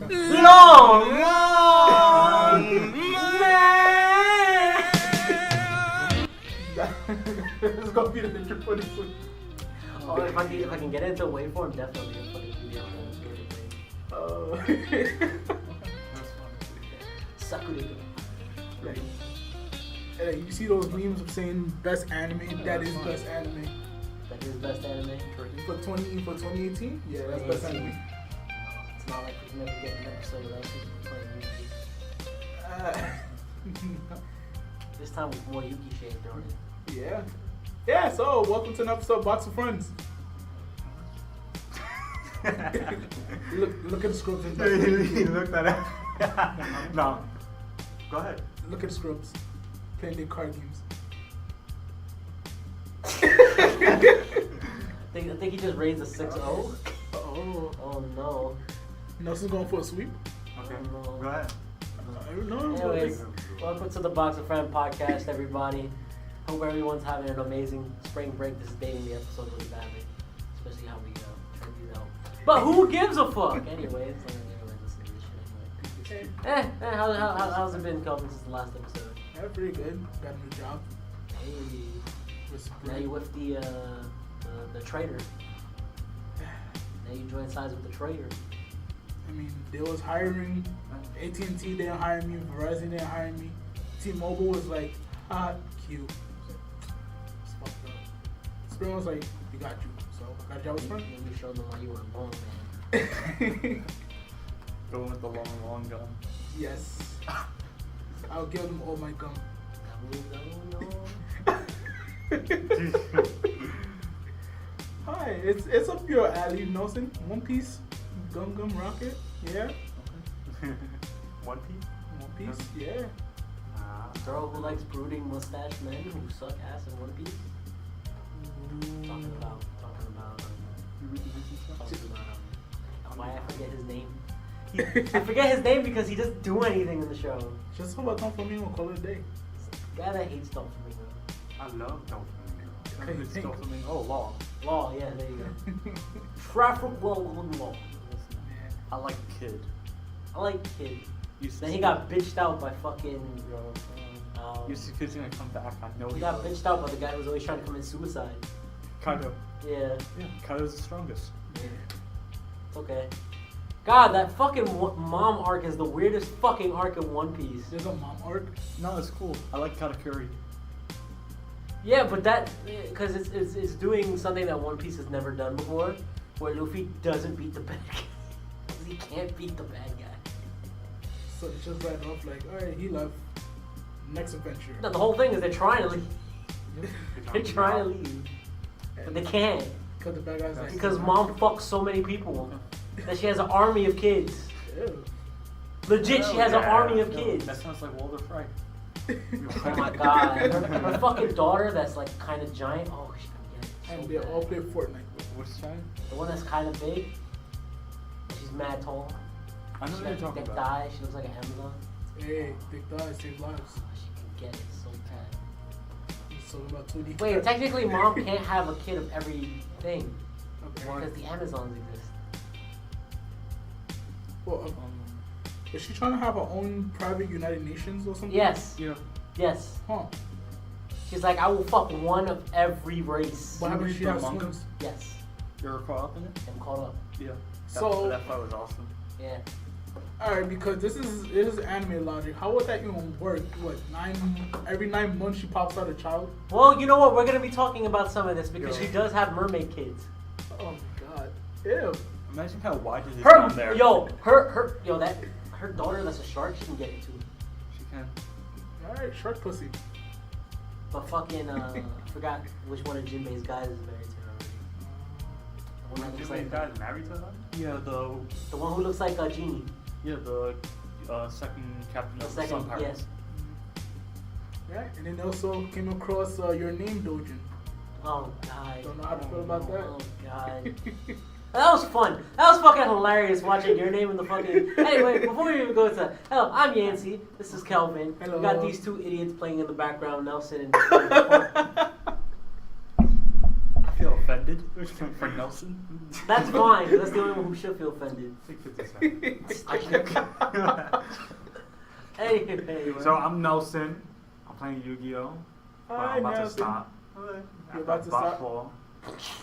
Long man. It's gonna be the intro for this one. Oh, if I can get into waveform, definitely a fucking video. Oh. Sakurito. Like, hey, you see those memes of saying best anime? That is best anime. That is best anime. For 2018? Yeah, that's best anime. It's not like we can never get an episode without people playing Yuki. This time with more Yuki shade thrown in. Yeah. Yeah, so welcome to an episode of Box of Friends. look at the scrubs. You looked at it. No. Go ahead. Look at the scrubs. Playing their card games. I think he just raised a 6-0. Oh. Oh no. Nelson's going for a sweep. Okay. Oh, no. Go ahead. I don't know. Anyways, welcome to the Box of Friends podcast, everybody. Hope everyone's having an amazing spring break. This is dating the episode really badly, especially how we turned these out. But who gives a fuck? Anyways, how's it been, Kelvin, since the last episode? Yeah, pretty good. Got a new job. Hey, now you with the trader. Now you join sides with the trader. I mean, they was hiring. AT&T didn't hire me. Verizon didn't hire me. T-Mobile was like, cute. It's fucked up. Sprint was like, we got you. So I got a job with Sprint. And you showed them why you were wrong, man. Going with the long gun. Yes. I'll give them all my gum. Hi, it's up your alley, Nelson. One Piece, Gum Rocket, yeah. One Piece? One Piece, yeah. Girl who likes brooding mustache men who suck ass in One Piece. Talking about why I forget his name. I forget his name because he doesn't do anything in the show. Just how about Don Flamingo call it a day? Guy that hates Don Flamingo. I love Dolphin. Okay, Oh, Law. Law, yeah, there you go. Traffic law. I like Kid. I like Kid. Then he Kid. got bitched out by fucking. You see Kid's gonna come back. I know He got bitched out by the guy who was always trying to commit suicide. Kaido. Yeah. Yeah, Kaido's the strongest. Yeah. It's okay. God, that fucking mom arc is the weirdest fucking arc in One Piece. There's a mom arc. No, it's cool. I like Katakuri. Yeah, but that because it's doing something that One Piece has never done before, where Luffy doesn't beat the bad guy. He can't beat the bad guy. So it's just right off like, alright, he left. Next adventure. No, the whole thing is they're trying to leave. They're trying to leave, but they can't Because the bad guy's like, because mom fucks so many people that she has an army of kids. Ew. Legit, she has an army of kids. That sounds like Walter Frey. Oh my god, her fucking daughter that's like kind of giant. Oh, she can get it. So And they all bad. play Fortnite. What's that? The one that's kind of big. She's mad tall. I know She what you're got talking thick about. thighs. She looks like an Amazon. Hey, thick thighs save lives. Oh, she can get it so bad. He's talking about 2D. Wait, technically, mom can't have a kid of everything Okay. because the Amazons exist. Well, is she trying to have her own private United Nations or something? Yes, Yeah. yes. Huh. She's like, I will fuck one of every race. What happens if she The has manga? twins? Yes, You're caught up in it? I'm caught up. Yeah. So- that fight was awesome. Yeah. Alright, because this is anime logic. How would that even work? What, every 9 months she pops out a child? Well, you know what? We're gonna be talking about some of this because Yo. she does have mermaid kids. Oh my god. Ew. Imagine how wide is this Her, down there. her daughter that's a shark. She can get it too. She can. Alright, shark pussy. But fucking, I forgot which one of Jinbei's guys is married to her already. The one that looks Jinbei's like dad married to her? Yeah, the one who looks like a genie. the second captain The of the second, Sun Pirates. Right? And then also came across your name Dojin. Oh god. Don't know how to feel about that. Oh god. That was fun. That was fucking hilarious watching your name in the fucking. Anyway, before we even go to. Hello, I'm Yancey. This is Kelvin. Hello. We got these two idiots playing in the background, Nelson and. I feel offended. For Nelson? That's fine, 'cause that's the only one who should feel offended. Take 50 cents. Anyway, So I'm Nelson. I'm playing Yu-Gi-Oh! But Hi, I'm about to Nelson. stop. You're about to stop? Paul.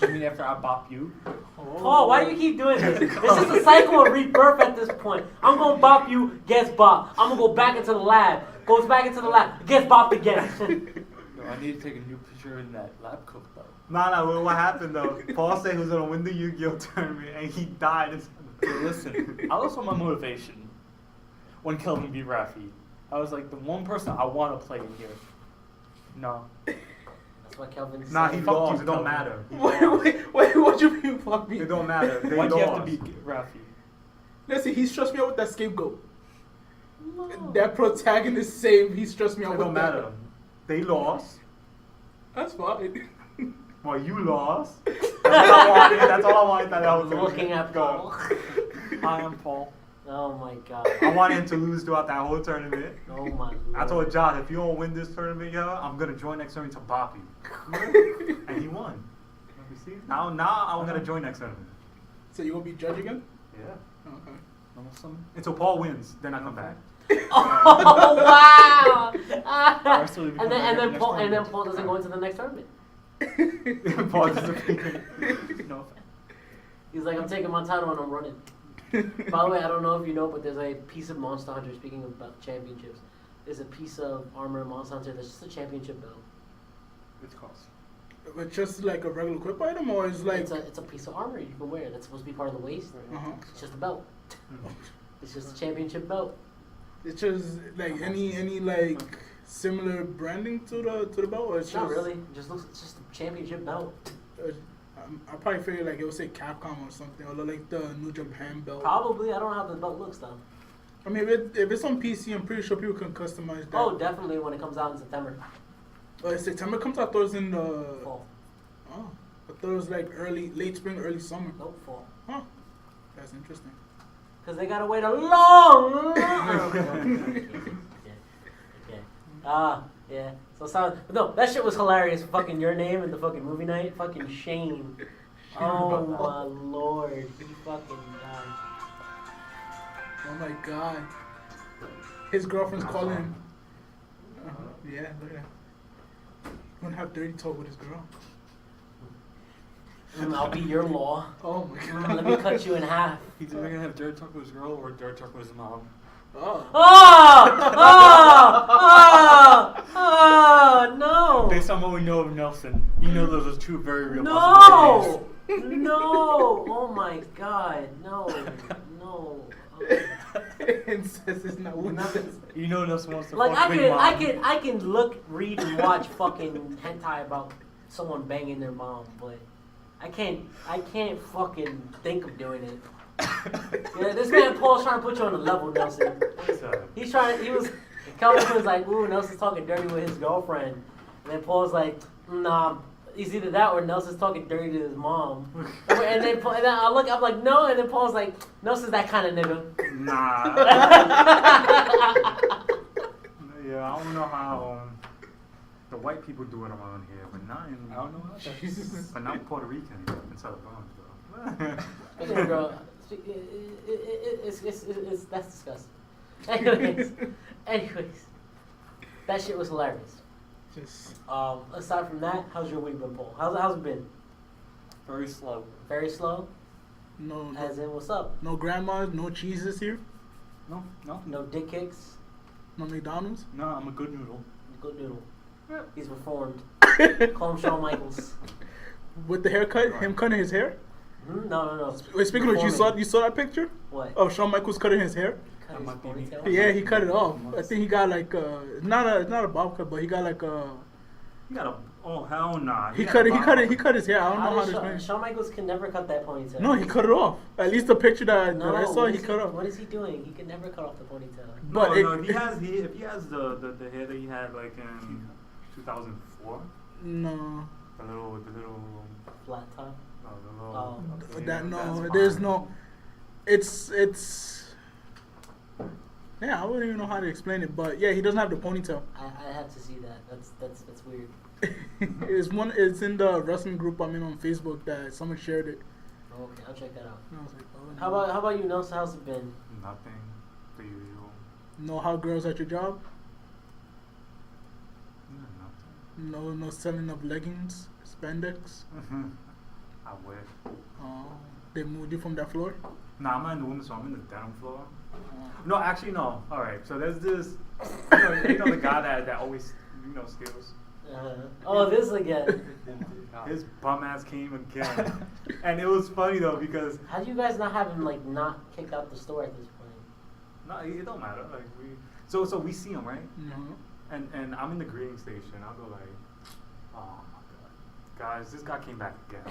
You mean after I bop you? Paul, why do you keep doing this? It's just a cycle of rebirth at this point. I'm gonna bop you, gets bopped. I'm gonna go back into the lab. Goes back into the lab, gets bopped again. No, I need to take a new picture in that lab coat though. Nah, what happened though? Paul said he was gonna win the Yu-Gi-Oh! Tournament and he died. Okay, listen, I lost all my motivation when Kelvin beat Rafi. I was like, the one person I want to play in here. No. That's what Kelvin said. Nah, he Fuck lost. you, It don't Kelvin. matter. He Wait, lost. what you mean? Fuck me. It don't matter. They Why do you have lost. to beat Rafi? Listen, he stressed me out with that scapegoat. No. That protagonist save, he stressed me out It with don't that. matter. They lost. That's fine. Well, you lost. That's all I wanted. That's all I wanted. That was Looking at Paul. Hi, I'm Paul. Oh my god. I wanted him to lose throughout that whole tournament. Oh my I lord. told Josh, if you don't win this tournament, yo, I'm gonna join next tournament to bop you. And he won. You see? Now I'm gonna join next tournament. So you gonna be judge again? Yeah. Okay. Awesome. Until Paul wins, then I come back. Oh wow! Alright, so we become and then next Paul tournament. doesn't go into the next tournament. Paul disappeared. No. He's like, I'm taking my title and I'm running. By the way, I don't know if you know, but there's a piece of Monster Hunter. Speaking of championships, there's a piece of armor in Monster Hunter that's just a championship belt. It's cost. But just like a regular equip item, or is like It's a piece of armor you can wear. That's supposed to be part of the waist. uh-huh. It's just a belt. It's just a championship belt. It's just like any like similar branding to the belt, or it's It's not just, really. It just looks. It's just a championship belt. I probably figured like it would say Capcom or something, or like the New Japan belt. Probably. I don't know how the belt looks though. I mean, if it's on PC, I'm pretty sure people can customize that. Oh, definitely when it comes out in September. September comes out. I thought it was in the. Fall. Oh, I thought it was like late spring, early summer. Nope, fall. Huh. That's interesting. Because they gotta wait a long. Okay. Yeah. So no, that shit was hilarious. Fucking Your Name and the fucking movie night. Fucking Shane. Oh my lord, he fucking died. Oh my god. His girlfriend's calling him. Yeah, look at that. He's gonna have dirty talk with his girl. I'll be your law. Oh my god. Let me cut you in half. He's either gonna have dirt talk with his girl or dirt talk with his mom. Oh. Oh, no. Based on what we know of Nelson, you know those are two very real No. possibilities. No. Oh my god. No. Incest is not what You know Nelson wants to Like fuck Big Mom. I can look, read, and watch fucking hentai about someone banging their mom, but I can't fucking think of doing it. Yeah, this man Paul's trying to put you on a level, Nelson. Calvin was like, ooh, Nelson's talking dirty with his girlfriend. And then Paul's like, nah, it's either that or Nelson's talking dirty to his mom. And then I'm like, no, and then Paul's like, Nelson's that kind of nigga. Nah. Yeah, I don't know how the white people do it around here, but not in. I don't know how. But not Puerto Rican inside the Bronx, though. Yeah, girl, it's that's disgusting. Anyways, that shit was hilarious. Just Aside from that, how's your week been, Paul? How's it been? Very slow. Very slow. no As in, what's up? no grandmas, no cheeses here, No. No dick kicks. no McDonald's. No, I'm a good noodle. Good noodle. He's reformed. Call him Shawn Michaels. With the haircut, him cutting his hair. No. Wait, speaking of which, you Reforming. saw that picture What? of Shawn Michaels cutting his hair? Cut That his might be me. ponytail? Yeah, he cut it off. I think he got like it's not a bob cut, but he got like a. You got a. Oh, hell nah. He cut his hair. I don't know how to Shawn, explain. Shawn Michaels can never cut that ponytail. No, he cut it off. At least the picture that No, I saw, what he is cut off. What is he doing? He can never cut off the ponytail. But No, if he has the hair that he had like in 2004, no, the little Flat top. no, the little Oh. that that's no, fine. there's no. It's Yeah, I wouldn't even know how to explain it, but yeah, he doesn't have the ponytail. I had to see that. That's weird. It's in the wrestling group I'm in on Facebook that someone shared it. Okay, I'll check that out. And I was like, oh, no. How about you, Nelson? How's it been? Nothing. The usual. No hot girls at your job? Nothing. No selling of leggings, spandex. I wish. They moved you from that floor. Nah, I'm not in the women's floor. I'm in the denim floor. Uh, No, actually, no. All right. So there's this. You know the guy that always steals. Oh, this again. His bum ass came again, and it was funny though because How do you guys not have him like not kicked out the store at this point? no, it don't matter. Like so we see him right, no. and I'm in the greeting station. I'll go like, oh my god, guys, this guy came back again.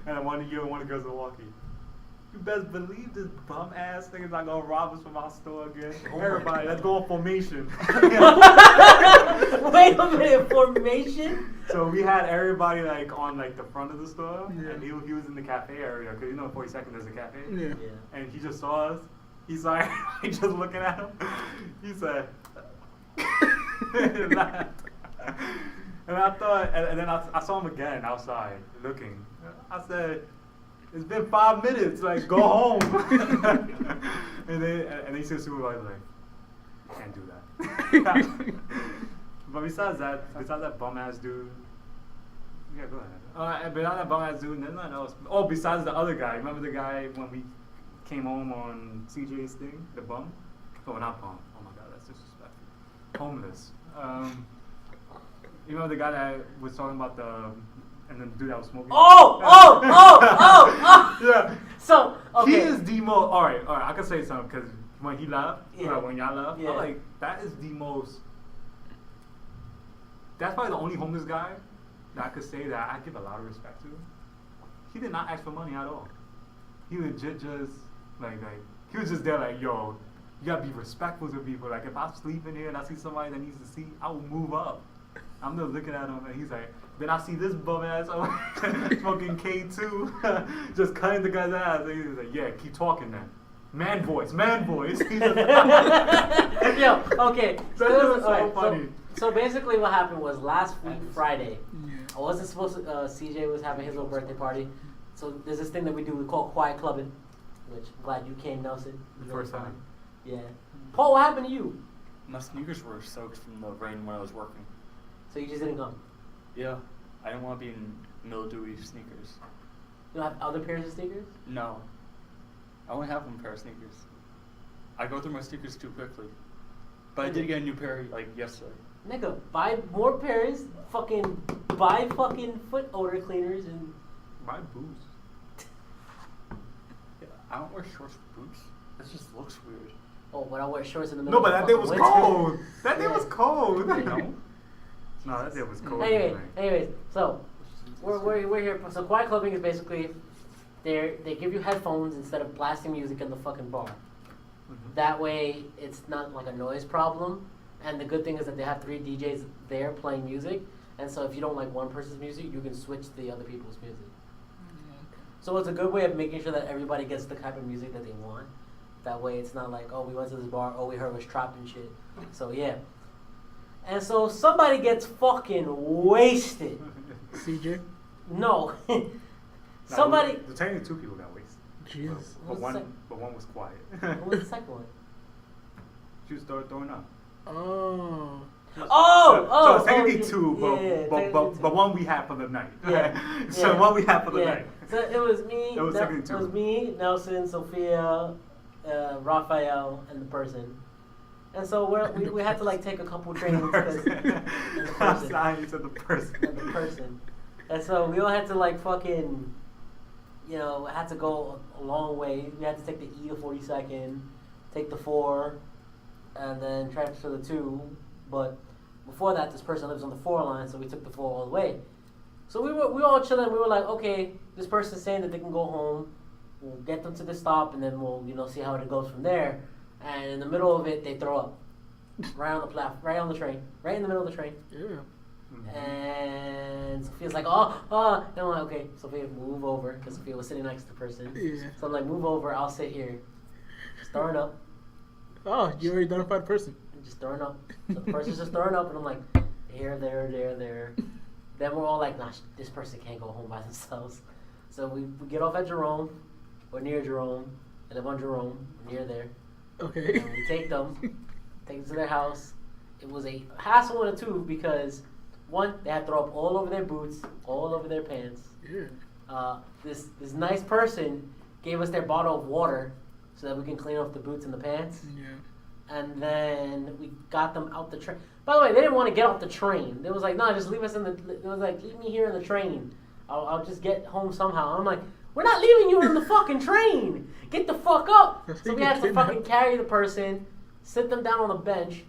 And one of the girls are walking. You best believe this bum ass nigga's not gonna rob us from our store again. Everybody, let's go on formation. Wait a minute, formation? So we had everybody like on like the front of the store, Yeah. and he was in the cafe area because 42nd there's a cafe, Yeah. Yeah. and he just saw us. He's like, just looking at him. He said, and laughed. And I thought, and then I saw him again outside looking. I said, it's been 5 minutes. Like, go home. and then he said, supervisor like, you can't do that. But besides that bum ass dude. Yeah, go ahead. Besides that bum ass dude, there's nothing else. Oh, besides the other guy. Remember the guy when we came home on CJ's thing? The bum? Oh, not bum. Oh my god, that's disrespectful. Homeless. You remember the guy that was talking about and then the dude that was smoking? Oh! Yeah. So, okay. He is the most. Alright, I can say something because when he left, Yeah. when y'all left, Yeah. I'm like, that is the most. That's probably the only homeless guy that I could say that I give a lot of respect to. He did not ask for money at all. He legit just like he was just there like, yo, you gotta be respectful to people. Like if I sleep in here and I see somebody that needs to see, I will move up. I'm just looking at him and he's like, then I see this bum ass smoking K2, just cutting the guy's ass. And he's like, yeah, keep talking then. Man voice. Yo, okay. That was so alright, funny. So basically what happened was last week, Friday, Yeah. I wasn't supposed to, CJ was having his little birthday party. So there's this thing that we do, we call quiet clubbing, which I'm glad you came, Nelson. The first time. Yeah. Paul, what happened to you? My sneakers were soaked from the rain when I was working. So you just didn't come? Yeah, I didn't want to be in mildewy sneakers. You don't have other pairs of sneakers? No, I only have one pair of sneakers. I go through my sneakers too quickly. But I did get a new pair like yesterday. Nigga, buy more pairs, buy fucking foot odor cleaners and... My boots. Yeah, I don't wear shorts with boots. That just looks weird. Oh, when I wear shorts in the No, middle but of that the day was fucking winter. cold. That day was cold. I know. No, that day was cold. Anyways, so we're here. So quiet clubbing is basically they give you headphones instead of blasting music in the fucking bar. Mhm. That way, it's not like a noise problem. And the good thing is that they have 3 DJs there playing music. And so if you don't like one person's music, you can switch to the other people's music. So it's a good way of making sure that everybody gets the type of music that they want. That way it's not like, oh, we went to this bar, all we heard was trap and shit. So yeah. And so somebody gets fucking wasted. CJ? No. Somebody... The technically 2 people got wasted. Jesus. But What's one was quiet. What was the second one? She started throwing up. Oh. Oh! So it's technically yeah, 2, technically but two. one we had for the night. Yeah. So Yeah. one we had for the Yeah. night. So it was me. It was technically It 2. was me, Nelson, Sophia, Raphael, and the person. And so we had to like take a couple drinks because and the person. I said the person. And the person. And so we all had to like fucking, had to go a long way. We had to take the E to 42nd, take the 4, and then transfer the 2. But before that, this person lives on the 4 line, so we took the 4 all the way. So we were all chilling. We were like, okay, this person's saying that they can go home. We'll get them to the stop, and then we'll see how it goes from there. And in the middle of it, they throw up right on the train, right in the middle of the train. Yeah. Mhm. And Sophia's like, and I'm like, okay, Sophia, move over, because Sophia was sitting next to the person. Yeah. So I'm like, move over, I'll sit here. She's throwing up. Oh, you already identified the person. And just throwing up. So the person's just throwing up, and I'm like, here, there. Then we're all like, nah, this person can't go home by themselves. So we get off at Jerome, or near Jerome. I live on Jerome, near there. Okay. And we take them to their house. It was a hassle and a two because, one, they had to throw up all over their boots, all over their pants. Yeah. This nice person gave us their bottle of water so that we can clean off the boots and the pants. Yeah. And then we got them out the train. By the way, they didn't want to get off the train. They was like, no, just leave us in the. It was like, leave me here in the train. I'll just get home somehow. I'm like, we're not leaving you in the fucking train. Get the fuck up. So we had to fucking carry the person, sit them down on the bench,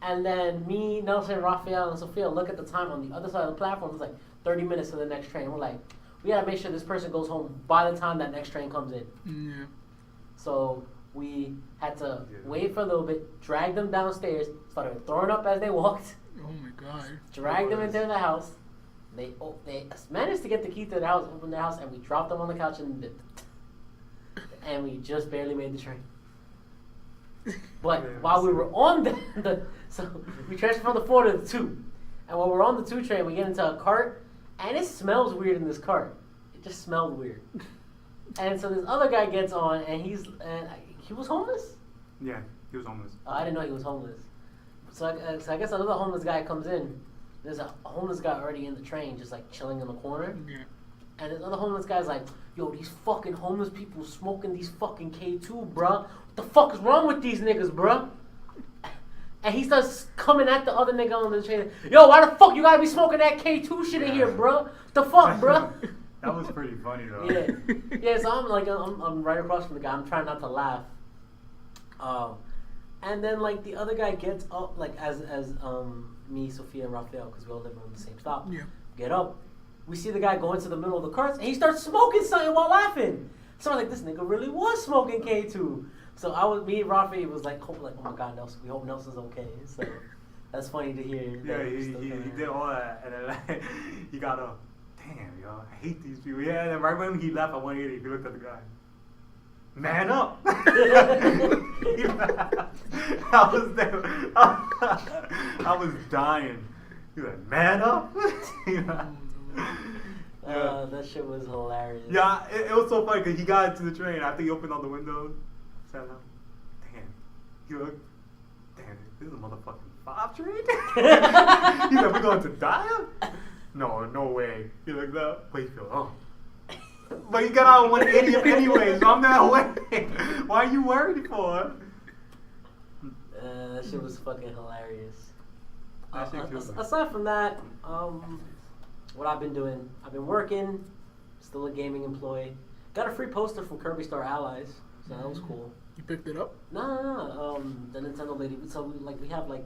and then me, Nelson, Raphael, and Sophia look at the time on the other side of the platform. It's like 30 minutes to the next train. We're like, we gotta make sure this person goes home by the time that next train comes in. Yeah. So we had to wait for a little bit, drag them downstairs, started throwing up as they walked, Oh my god. dragged them into the house. They managed to get the key to the house, open the house, and we dropped them on the couch and dipped. And we just barely made the train. But while we were on so we transferred from the 4 to the 2. And while we're on the 2 train, we get into a cart, and it smells weird in this cart. It just smelled weird. And so this other guy gets on, and he was homeless? Yeah, he was homeless. I didn't know he was homeless. So I guess another homeless guy comes in. There's a homeless guy already in the train, just like chilling in the corner. Yeah. And this other homeless guy's like, yo, these fucking homeless people smoking these fucking K2, bruh. What the fuck is wrong with these niggas, bruh? And he starts coming at the other nigga on the train. Yo, why the fuck you gotta be smoking that K2 shit in here, bruh? The fuck, bruh? That was pretty funny though. Yeah. So I'm like, I'm right across from the guy. I'm trying not to laugh. And then like the other guy gets up, like as me, Sophia, and Raphael, because we all live on the same stop. Yeah. Get up. We see the guy go into the middle of the carts, and he starts smoking something while laughing. So I'm like, this nigga really was smoking K2. So me and Raphael was like, oh my god, Nelson, we hope Nelson's okay. So that's funny to hear. Yeah, he did all that, and then like, he got up. Damn, yo, I hate these people. Yeah, and then right when he left at 180, he looked at the guy. Man up! He laughed. I was dying. He was like, man up! That shit was hilarious. Yeah, it was so funny because he got into the train. After he opened all the windows, sat down. Damn. He looked, damn, this is a motherfucking 5 train? He's like, we're going to die? No way. He looked up, but he feel, oh. But he got out 180 anyway, so I'm not worried. Why are you worried for? That shit was fucking hilarious. That shit killed me. Aside from that, what I've been doing, I've been working, still a gaming employee. Got a free poster from Kirby Star Allies, so that was cool. You picked it up? No. The Nintendo lady. So we have like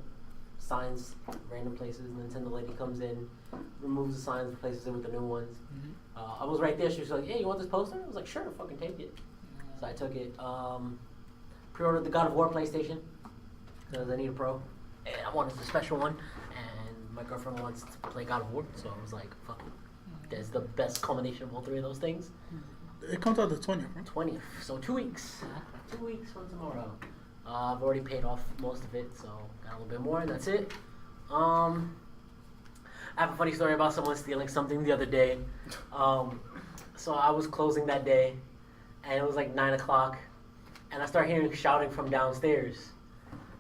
signs, random places. Nintendo lady comes in, removes the signs, replaces it with the new ones. Mm-hmm. I was right there. She was like, "Hey, you want this poster?" I was like, "Sure, fucking take it." So I took it. Pre-ordered the God of War PlayStation because I need a Pro, and I wanted the special one. And my girlfriend wants to play God of War, so I was like, "Fuck it." That's the best combination of all three of those things. It comes out the 20th, right? 20th, so 2 weeks. 2 weeks from tomorrow. I've already paid off most of it, so got a little bit more, and that's it. I have a funny story about someone stealing something the other day. So I was closing that day, and it was like 9 o'clock, and I start hearing shouting from downstairs.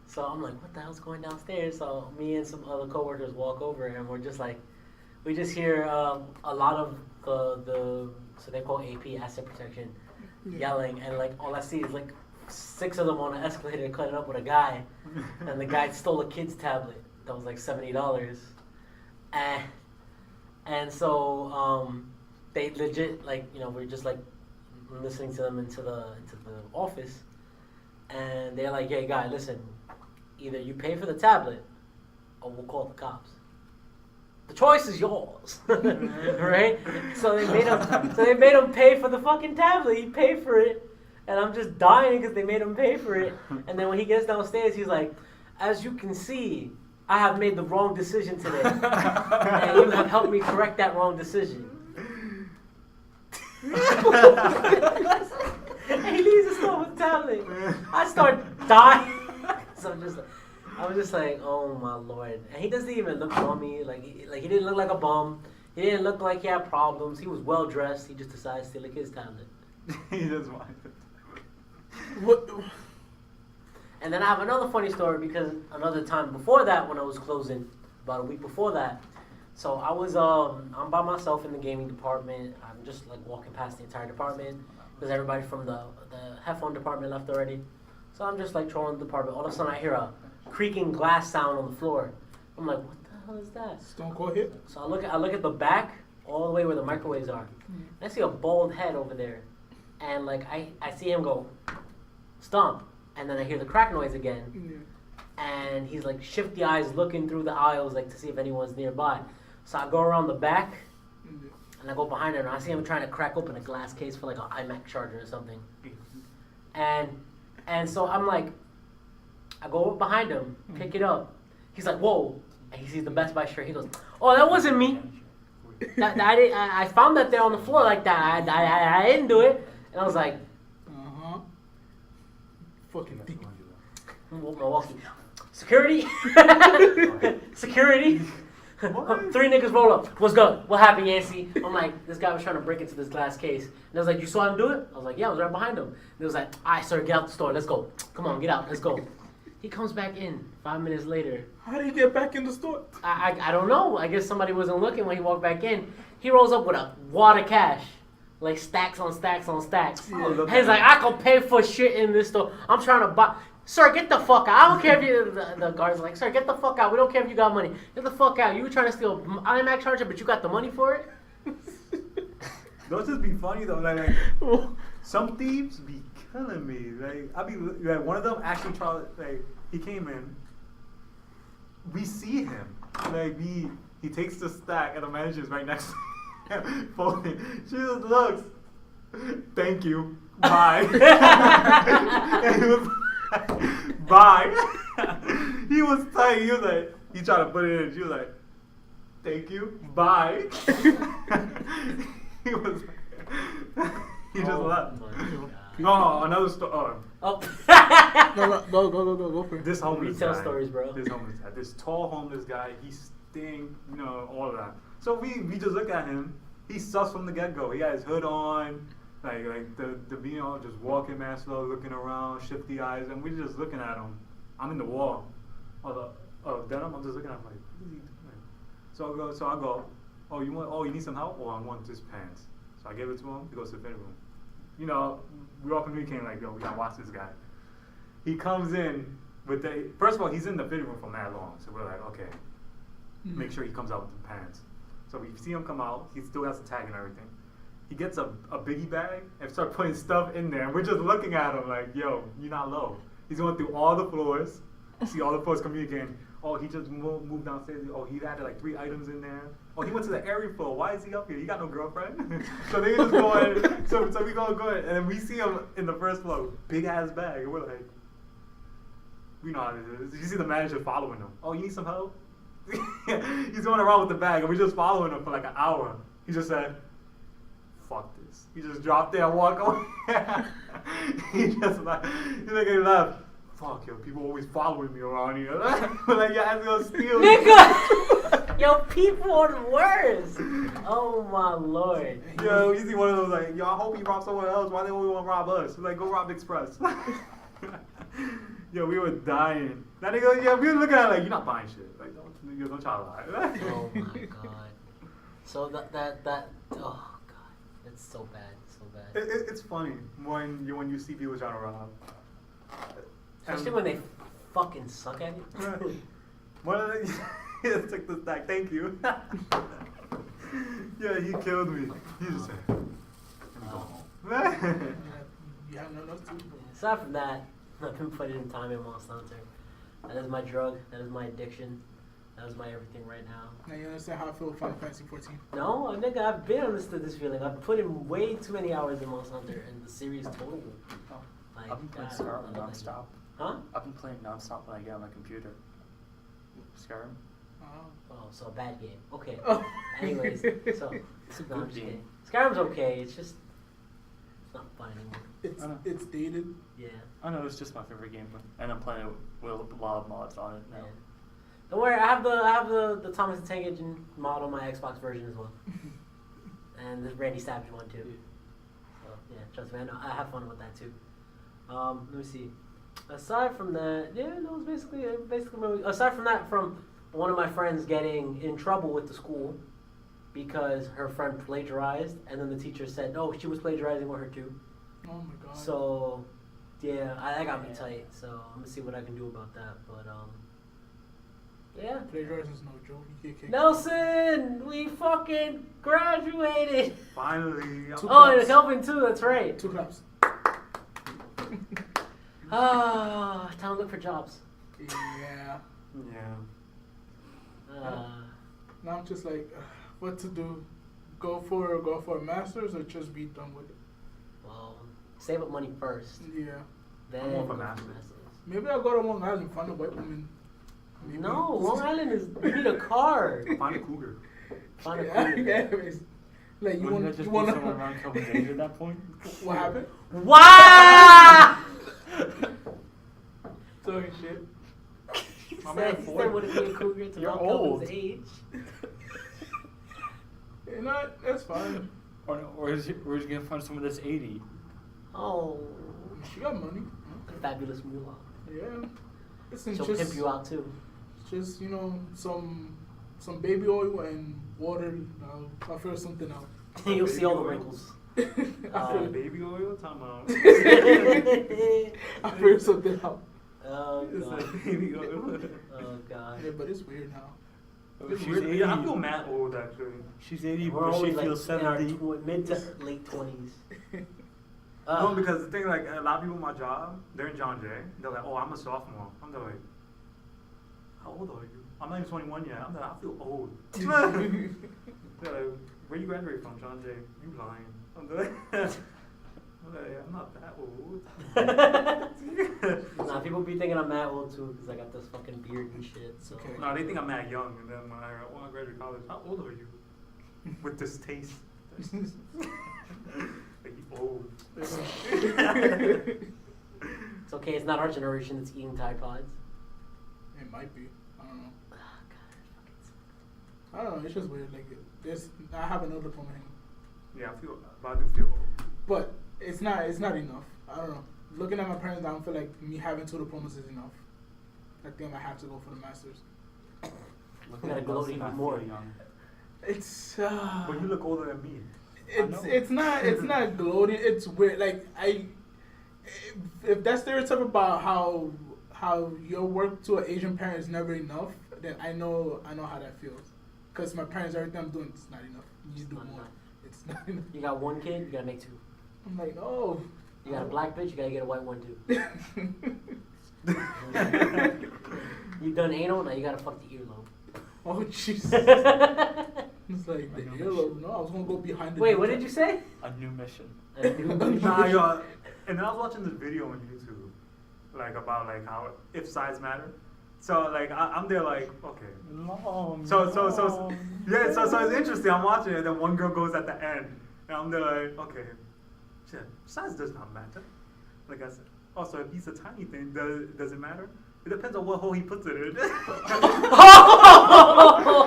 So I'm like, what the hell's going downstairs? So me and some other coworkers walk over, and we're just like, we just hear a lot of the so they call AP, asset protection, yelling, and like all I see is like 6 of them on an escalator cutting up with a guy, and the guy stole a kid's tablet that was like $70, and so they legit, like, you know, we're just like listening to them into the office, and they're like, hey guy, listen, either you pay for the tablet or we'll call the cops. The choice is yours, right? So they made him pay for the fucking tablet. He paid for it, and I'm just dying because they made him pay for it. And then when he gets downstairs, he's like, "As you can see, I have made the wrong decision today, and you have helped me correct that wrong decision." And he leaves the store with the tablet. I start dying. So I was just like, oh my lord. And he doesn't even look bummy. Like he didn't look like a bum. He didn't look like he had problems. He was well dressed. He just decides to lick his tablet. He just wanted. What? And then I have another funny story because another time before that, when I was closing, about a week before that, so I was I'm by myself in the gaming department. I'm just like walking past the entire department because everybody from the headphone department left already. So I'm just like trolling the department. All of a sudden I hear a creaking glass sound on the floor. I'm like, what the hell is that? Stone Cold hit? So I look at the back, all the way where the microwaves are. And I see a bald head over there. And like I see him go stomp. And then I hear the crack noise again. And he's like shifty eyes looking through the aisles like to see if anyone's nearby. So I go around the back and I go behind him and I see him trying to crack open a glass case for like an iMac charger or something. And so I'm like, I go behind him, pick it up. He's like, whoa. And he sees the Best Buy shirt. He goes, oh, that wasn't me. I found that there on the floor like that. I didn't do it. And I was like, Fucking deep. Milwaukee. Security? Security? What? 3 niggas roll up. What's good? What happened, Yancy? I'm like, this guy was trying to break into this glass case. And I was like, you saw him do it? I was like, yeah, I was right behind him. And he was like, all right, sir, get out the store. Let's go. Come on, get out. Let's go. He comes back in 5 minutes later. How did he get back in the store? I don't know. I guess somebody wasn't looking when he walked back in. He rolls up with a wad of cash. Like stacks on stacks on stacks. Oh, And he's like, I can pay for shit in this store. I'm trying to buy. Sir, get the fuck out. I don't care if you. The guard's like, sir, get the fuck out. We don't care if you got money. Get the fuck out. You were trying to steal an iMac charger, but you got the money for it? Those just be funny though. Like some thieves be killing me. Like I be like one of them actually tried. Like he came in. We see him. Like he takes the stack and the manager's right next to him. Folding. She just looks. Thank you. Bye. And he was like, bye. He was tight. He was like, he tried to put it in. She was like, thank you. Bye. He was like, he just left. No, another story. Oh. Go for it. This homeless Retail guy. stories, bro. This homeless guy. This tall homeless guy. He stink. You know, all of that. So we just look at him. He sus from the get go. He had his hood on, like the you know, just walking man slow, looking around, shifty eyes, and we just looking at him. I'm in the wall. Then I'm just looking at him like, what is he doing? So I go, you need some help? Or I want his pants. So I give it to him. He goes to the fitting room. You know, we all communicating like, yo, we gotta watch this guy. He comes in with first of all, he's in the fitting room for mad long, so we're like, okay, make sure he comes out with the pants. So we see him come out. He still has the tag and everything. He gets a biggie bag and starts putting stuff in there. And we're just looking at him like, yo, you're not low. He's going through all the floors. See all the floors communicating. Oh, he just moved downstairs. Oh, he added like 3 items in there. Oh, he went to the area floor. Why is he up here? He got no girlfriend. So they just go in. So we go and then we see him in the first floor, big ass bag. And we're like, we know how this is. You see the manager following him. Oh, you need some help? He's going around with the bag, and we're just following him for like an hour. He just said, fuck this. He just dropped there and walked away. He left. Fuck, yo, people always following me around here. We're like, your ass gonna steal. Nigga! Yo, people are the worst. Oh my lord. Yo, you see one of those like, yo, I hope he robs someone else. Why they only want to rob us? We're like, go rob Express. Yo, we were dying. That nigga, yeah, we were looking at it like, you're not buying shit. Like, don't try to lie. Oh my god. So that oh god, it's so bad, so bad. It's funny when you see people trying to rob. Especially when they fucking suck at it. One of the he just took the stack. Thank you. Yeah, he killed me. He just said, "Let me go home." You have no notes too? Aside from that, I've been putting in time in Monster Hunter. That is my drug. That is my addiction. That is my everything right now. Now you understand how I feel with Final Fantasy 14. No, nigga, I've been understood this feeling. I've put in way too many hours in Monster Hunter, and the series total. Like, I've been playing God, Skyrim I love nonstop. Huh? I've been playing nonstop when I get on my computer. Skyrim. Oh, so a bad game. Okay. Oh. Anyways, so It's a no, I'm good just game. kidding. Skyrim's okay. It's just It's not fun anymore. It's dated. Yeah. I know it's just my favorite game, and I'm playing it with a lot of mods on it now. Yeah. Don't worry, I have the Thomas the Tank Engine mod on my Xbox version as well, and the Randy Savage one too. So yeah, trust me, I have fun with that too. Let me see. Aside from that, yeah, that was basically aside from that, from one of my friends getting in trouble with the school because her friend plagiarized, and then the teacher said, no, she was plagiarizing with her too. Oh my god. So, yeah, that got me tight. So I'm gonna see what I can do about that. But yeah. Plagiarizing is no joke. You get kicked. Nelson, we fucking graduated. Finally. Oh, and Kelvin too. That's right. 2 claps. Ah, time to look for jobs. Yeah. Yeah. Now I'm just like, what to do? Go for a master's or just be done with it? Well, save up money first. Yeah. Then I'm going for go masters. Maybe I'll go to Long Island, find a white woman. Maybe. No, Long Island is you need a card. Find a cougar. Find a Yeah, cougar. anyways. Like you Wouldn't want, that just you be want someone around Kelvin Danger at that point? What happened? Wow! Talking shit. My He man said, 40. would it be a cougar to You're know old. Kelvin's age? You know, that's fine. Or is you gonna find someone that's 80? Oh, She got money. fabulous moolah. Yeah. Listen, She'll just pimp you out too. just you know some baby oil and water. I'll figure something out. You'll see all the oil? wrinkles. Baby oil? Time out. I'll figure something out. Oh It's god. like baby oil. Oh god. Yeah, but it's weird now. It's She's weird. 80. Yeah, I feel mad old actually. She's 80, We're but she always like feels in our 70. mid to late 20s. No, because the thing, like, a lot of people in my job, they're in John Jay. They're like, oh, I'm a sophomore. I'm like, how old are you? I'm not even 21 yet. I'm like, I feel old. They're like, where you graduate from, John Jay? You lying. I'm like, I'm not that old. Nah, people be thinking I'm mad old too because I got this fucking beard and shit. So. Okay. No, they think I'm mad young. And then when I want to graduate college, how old are you? With this taste. Like, you old. It's okay. It's not our generation that's eating Tide Pods. It might be. I don't know. Oh, God, I don't know. It's just weird. Like this, I have another diploma here, Yeah, but I do feel old. but it's not enough. I don't know. Looking at my parents, I don't feel like me having 2 diplomas is enough. I think I might have to go for the masters. Looking gotta at glow Nelson, even I feel more. young. It's But you look older than me. it's not gloating. It's weird. Like if that stereotype about how your work to an Asian parent is never enough, then I know how that feels. Cause my parents, everything I'm doing, it's not enough. You need to do Not more. enough. It's not enough. You got one kid, you gotta make 2. I'm like, no. You got a black bitch, you gotta get a white one too. You done anal, now you gotta fuck the earlobe. Oh Jesus. It's like the earlobe. No, I was gonna go behind the. Wait, what did you say? A new mission. Nah, yo, and then I was watching this video on YouTube, like about like how if size matter. So like I'm there like okay. Long. So yeah, so it's interesting. I'm watching it, and then one girl goes at the end, and I'm there like okay, shit, size does not matter. Like I said, also if he's a tiny thing, does it matter? It depends on what hole he puts it in. And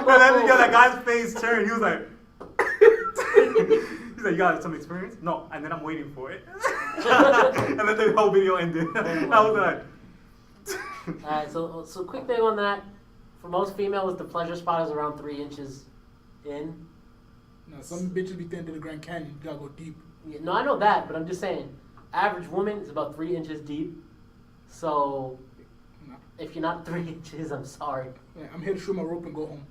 then that guy's face turned. He was like. He's like, you got some experience? No, and then I'm waiting for it. And then the whole video ended. I was like, Alright, so quick thing on that. For most females, the pleasure spot is around 3 inches in. No, some bitches be thinking to the Grand Canyon. You gotta go deep. Yeah, no, I know that, but I'm just saying, average woman is about 3 inches deep. So, No. if you're not 3 inches, I'm sorry. Yeah, I'm here to shoot my rope and go home.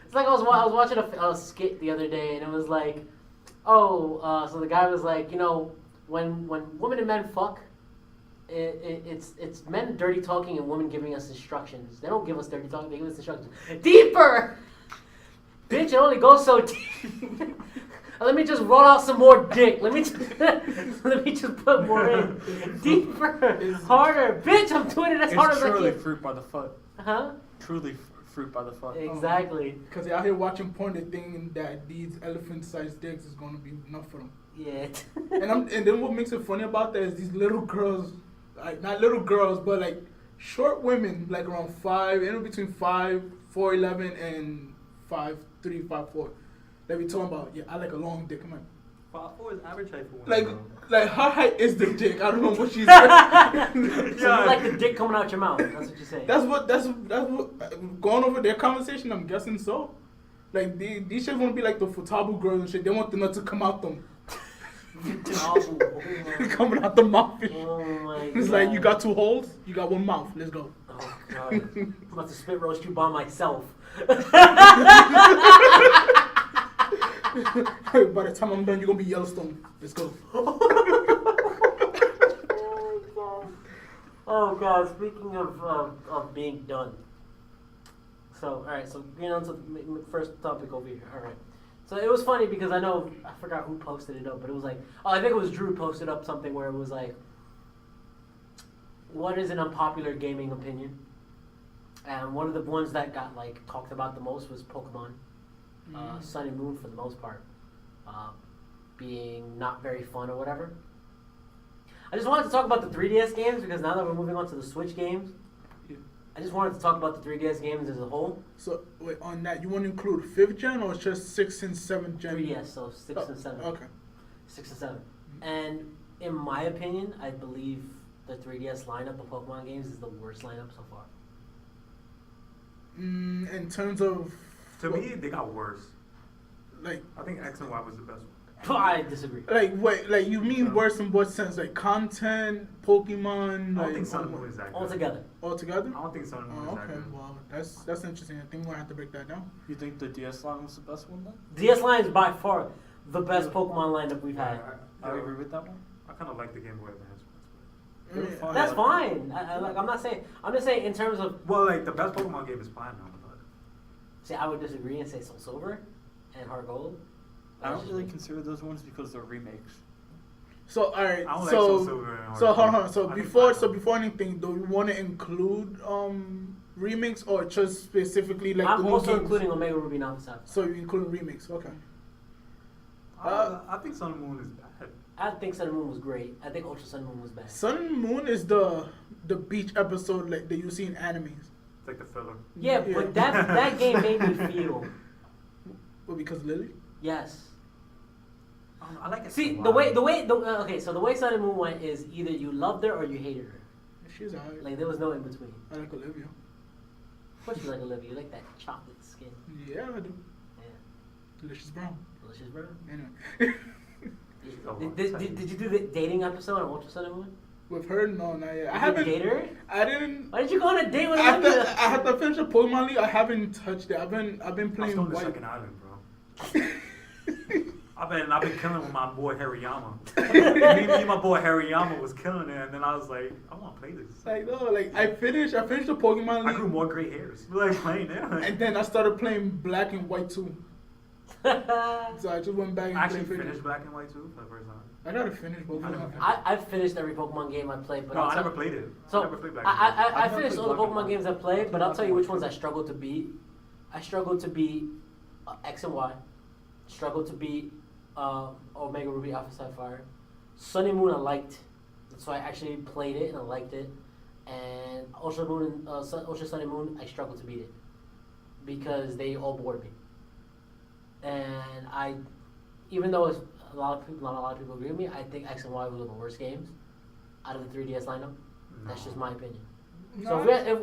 It's like I was watching a skit the other day, and it was like, so the guy was like, you know, when women and men fuck, it's men dirty talking and women giving us instructions. They don't give us dirty talking; they give us instructions. Deeper, bitch. It only goes so deep. Let me just roll out some more dick. Let me just put more in. Deeper, harder, bitch. I'm doing it as hard It's as I truly can. fruit by the foot. Huh? Truly fruit by the foot. Exactly. Cause they're out here watching porn, they thinking that these elephant-sized dicks is gonna be enough for them. Yeah. And then what makes it funny about that is these little girls, like not little girls, but like short women, like around 5, in between 5, 4'11", and 5'3", 5'4". They be talking about, yeah, I like a long dick. I'm like, 5'4" is average height for women. like, bro. like her height is the dick. I don't know what she's saying. So you like the dick coming out your mouth. That's what you're saying. That's what going over their conversation. I'm guessing so. Like these shit want to be like the Futabu girls and shit. They want the nut to come out them, coming out the mouth. Oh my It's God. like you got 2 holes, you got 1 mouth. Let's go. Oh God. I'm about to spit roast you by myself. By the time I'm done, you're gonna be Yellowstone. Let's go. Oh God. Speaking of being done. So alright. So getting on to the first topic over here. All right. So it was funny because I forgot who posted it up, but it was like, I think it was Drew posted up something where it was like, what is an unpopular gaming opinion? And one of the ones that got like talked about the most was Pokemon. Sun and Moon for the most part, being not very fun or whatever. I just wanted to talk about the 3DS games because now that we're moving on to the Switch games, I just wanted to talk about the 3DS games as a whole. So wait, on that, you want to include 5th gen or just 6th and 7th gen? 3DS, so 6 and 7. Okay. 6 and 7. And in my opinion, I believe the 3DS lineup of Pokemon games is the worst lineup so far. In terms of To me, they got worse. like I think X and Y was the best one. I disagree. wait, like you mean worse in what sense? Like content, Pokemon, I like don't think Sun and Moon is that good. Altogether. altogether? I don't think Sun and Moon Oh, is that okay. good. Well, that's interesting. I think we're gonna have to break that down. You think the DS line was the best one then? DS line is by far the best Pokemon lineup we've had. I agree with that one. I kind of like the Game Boy Advance ones. I mean, fine. That's fine. I'm not saying. I'm just saying in terms of. Well, like the best Pokemon game is Platinum, but See, I would disagree and say Soul Silver and Heart Gold. I don't really consider those ones because they're remakes. So all right, I don't like Soul so Silver and so Heart hold Gold. on. So I think before Platinum. anything, do you want to include remakes or just specifically like I'm the new also games? including Omega Ruby and Alpha Sapphire. So you include remakes, okay? I think Sun and Moon is bad. I think Sun and Moon was great. I think Ultra Sun and Moon was bad. Sun and Moon is the beach episode like that you see in animes. It's like the filler. Yeah, but that game made me feel. Well, because Lily. Yes. I like it. See, so the wild. way okay, so the way Sun and Moon went is either you loved her or you hated her. She's alright. Like there was no in between. I like Olivia. Of course you like Olivia. You like that chocolate skin. Yeah, I do. Yeah. Delicious brown. Delicious brown. Anyway. Did you do the dating episode on Ultra Sun and Moon? With her, no, not yet. I You haven't. date her? I didn't. Why did you go on a date with After Olivia? I had to finish the Pokemon League, I haven't touched it. I've been I'm playing still on the White. second island, bro. I've been killing with my boy Hariyama. me and my boy Hariyama was killing it, and then I was like, I want to play this. Like no, like I finished the Pokemon I grew League, more gray hairs. Like playing it. and then I started playing Black and White too. So I just went back and I actually played. finished Black and White too for the first time. I gotta finish both of them. I've finished every Pokemon game I played, but No, I'll I tell- never played it. So I never played Black and White. I I've never finished all the played Black and Pokemon White. games I played, but I'll Black tell you and which White ones I too. struggled to beat. I struggled to beat X and Y. Struggled to beat Omega Ruby Alpha Sapphire. Sun and Moon I liked, so I actually played it and I liked it. And Ultra Moon and Ultra Sun and Moon I struggled to beat it because they all bored me. And even though it's not a lot of people agree with me, I think X and Y were the worst games out of the 3DS lineup. That's just my opinion. So if we had,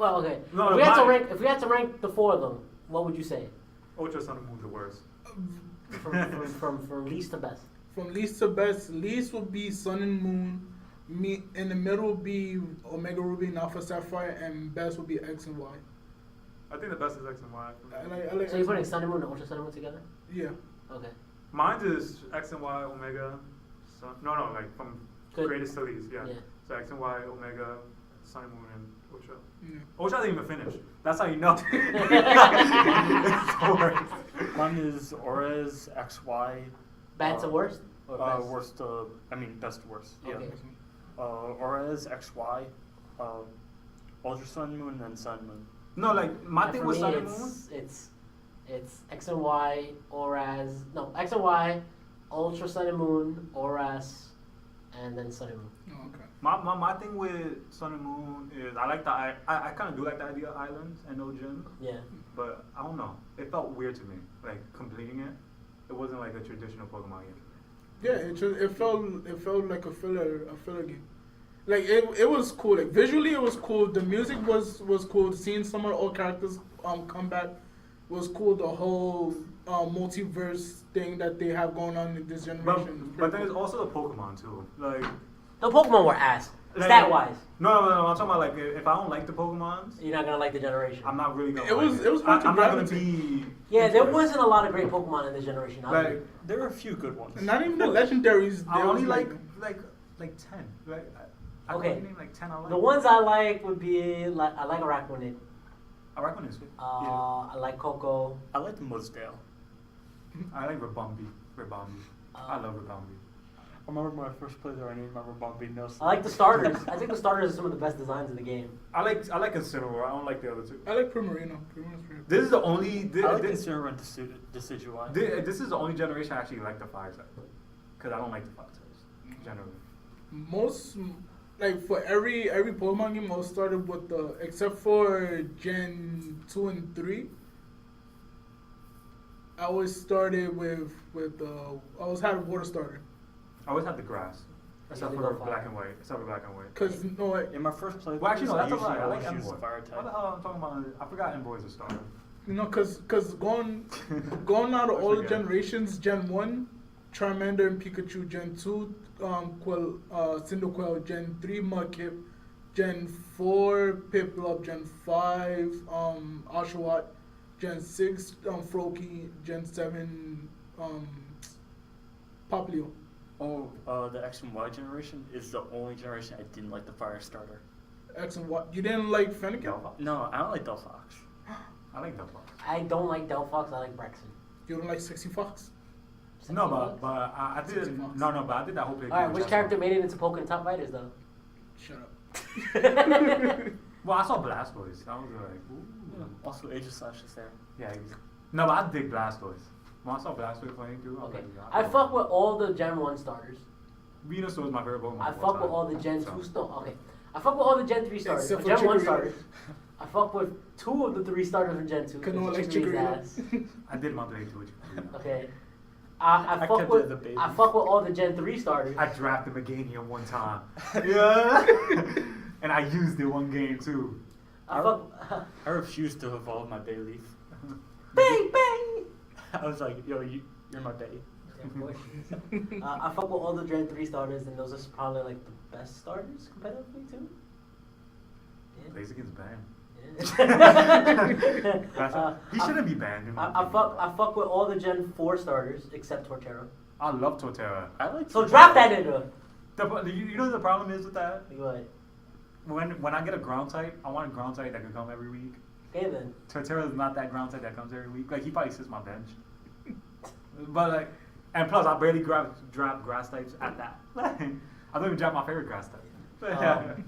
No, if we had to rank the four of them, what would you say Ultra Sun and Moon's the worst. from least to best? From least to best, least would be Sun and Moon. Me in the middle would be Omega Ruby and Alpha Sapphire, and best would be X and Y. I think the best is X and Y. for me. I like So you're putting Sun and Moon and Ultra Sun and Moon together? Yeah. Okay. Mine is X and Y, Omega, Sun. No, like from Good. greatest to least, yeah. Yeah. So X and Y, Omega, Sun and Moon, and Ultra. Yeah. Ultra I didn't even finish. That's how you know. It's boring. Mine is Orez XY. Bad to worst? Or best? Worst best to worst. Yeah. Okay. Orez XY, Ultra Sun Moon, and Sun Moon. No, like my And thing for with me, Sun and Moon. it's X and Y, X and Y, Ultra Sun and Moon, ORAS, and then Sun and Moon. Oh, okay. My thing with Sun and Moon is I like I kind of do like the idea of islands and no gym, Yeah. but I don't know. It felt weird to me, like completing it. It wasn't like a traditional Pokemon game. Yeah, it felt like a filler game. Like it was cool. Like visually, it was cool. The music was cool. Seeing some of the old characters come back was cool. The whole multiverse thing that they have going on in this generation. But there's also the Pokemon too. Like The Pokemon were ass. Like- Stat wise. no, I'm talking about like if I don't like the Pokemons, You're not gonna like the generation. I'm not really gonna. It was hard to I'm not gonna gravitate. be. Yeah, there wasn't a lot of great Pokemon in this generation. I agree. Like There are a few good ones. And not even the legendaries. I there only was, like 10. Like I Okay. can name like 10 I like. The ones I like would be like I like Araquanid. Araquanid is good. I like Coco. I like the Mudsdale. I like Rabombi. I love Rabombi. I remember when I first played there, I named my Rabombi Nelson. I like the starters. I think the starters are some of the best designs in the game. I like Incineroar. I don't like the other two. I like Primarina. Primarina's pretty This is the only. I like This Incineroar and Decidueye. this is the only generation I actually like the fire type. Because I don't like the fire types generally. Most like for every Pokemon game, I was started with the except for Gen 2 and 3. I always started with I always had a water starter I always had the grass. Except Usually for go black fire. and white. Except for black and white. because no, In my first playthrough, Well, actually, no, that's a lie. I always like use the Emboy. fire What the type. hell I'm talking about? I forgot Emboy is a starter. because going out of I all the forget. generations, Gen 1, Charmander and Pikachu, Gen 2, Cyndaquil, Gen 3, Mudkip, Gen 4, Piplup, Gen 5, Oshawott, Gen 6, Froakie, Gen 7, Popplio. Oh, the X and Y generation is the only generation I didn't like the fire starter. X and what? You didn't like Fennekin? Delphox. No, I don't like Delphox. I like Delphox. I don't like Delphox. I like Brexen. You don't like Sexy Fox? No, but I did Sexy Fox. no, but I did that whole playthrough. All right, with which Jasmine. character made it into Pokemon Top Fighters though? Shut up. Well, I saw Blastoise. I was like, ooh. Also, Aegislash is there. Yeah. No, but I dig Blastoise. When I saw Blastoise playing through, I was Okay, like, I fuck with all the Gen 1 starters. Venusaur is my favorite Pokemon. I of fuck with time. all the Gen So, 2 okay. I fuck with all the Gen 3 starters. Except Gen for 1 Chikorita. starters. I fuck with 2 of the 3 starters from Gen 2. Cause no one likes Chikorita's Chikorita. ass. I did my play too. Okay. I I fuck kept with it as a baby. I fuck with all the Gen 3 starters. I drafted Meganium one time. Yeah. And I used it one game too. I fuck I refuse to evolve my Bayleaf. bang bang. I was like, yo, you're my Bay. Yeah, boy. I fuck with all the Gen 3 starters, and those are probably like the best starters competitively too. Yeah. Blaziken's banned. Yeah. He shouldn't be banned. in my I opinion. fuck with all the Gen 4 starters except Torterra. I love Torterra. I like. So drop that nigga. You know what the problem is with that? Go ahead. When I get a ground type, I want a ground type that can come every week. Okay then. Torterra is not that ground type that comes every week. Like he probably sits my bench. But like, and plus I barely drop grass types at that. I don't even drop my favorite grass type.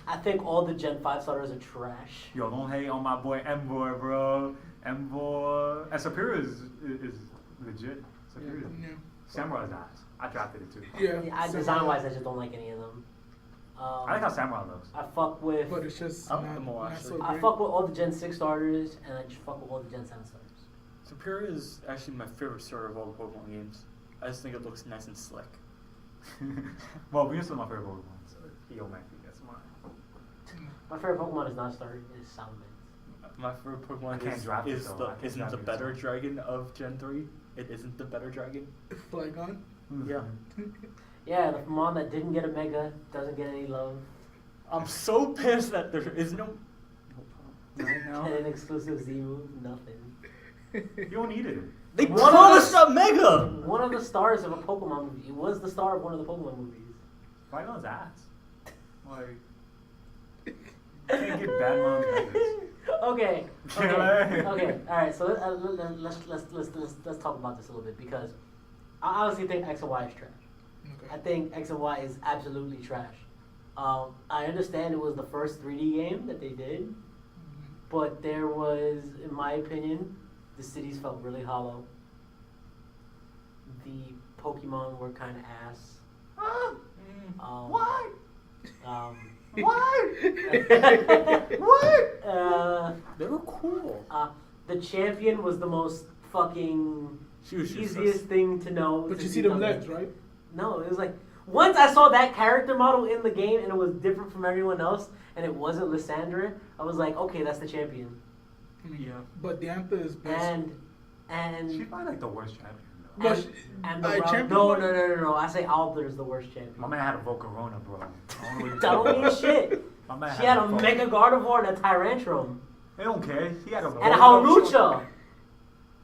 I think all the Gen 5 starters are trash. Yo, don't hate on my boy Emboy, bro. Emboy. And Superior is legit. Superior. Yeah. Samurai's ass. I drafted it too. Yeah. Design wise, I just don't like any of them. I like how Samurai looks. I fuck with. But it's just I like not, them all, not actually. so I great. fuck with all the Gen 6 starters, and I just fuck with all the Gen 7 starters. Superior is actually my favorite starter of all the Pokemon games. I just think it looks nice and slick. Well, Venus is my favorite Pokemon. So Eomaki, that's mine. My favorite Pokemon is not starter, it is Salamence. My favorite I Pokemon can't draft it, though. I can't isn't draft the it, better so. dragon of Gen 3. It isn't the better dragon. Flygon. Yeah. Yeah, the Pokemon that didn't get a Mega doesn't get any love. I'm so pissed that there is no right And now. an exclusive Z move, nothing. You don't need it. They One of promised the- a Mega! One of the stars of a Pokemon movie. It was the star of one of the Pokemon movies. Flygon's ass. Like, you can't get bad moms like this. Okay. Okay. Yeah. Okay. All right. So let's talk about this a little bit because I honestly think X and Y is trash. I Okay. think X and Y is absolutely trash. I understand it was the first 3D game that they did, but there was, in my opinion, the cities felt really hollow. The Pokemon were kind of ass. What? Um, What? What? They were cool. The champion was the most fucking She was useless. easiest thing to know. But to you see do them something. legs, right? No, it was like once I saw that character model in the game and it was different from everyone else and it wasn't Lysandra, I was like, okay, that's the champion. Yeah. But Diantha is best. And She's probably like the worst champion. But and, she- and the champion no, one? no. I say Albert is the worst champion. My man had a Volcarona, bro. I don't know what you That don't mean shit. My man She had a Volcarona. Mega Gardevoir and a Tyrantrum. They don't care. He had a And a Volcarona. Hawlucha.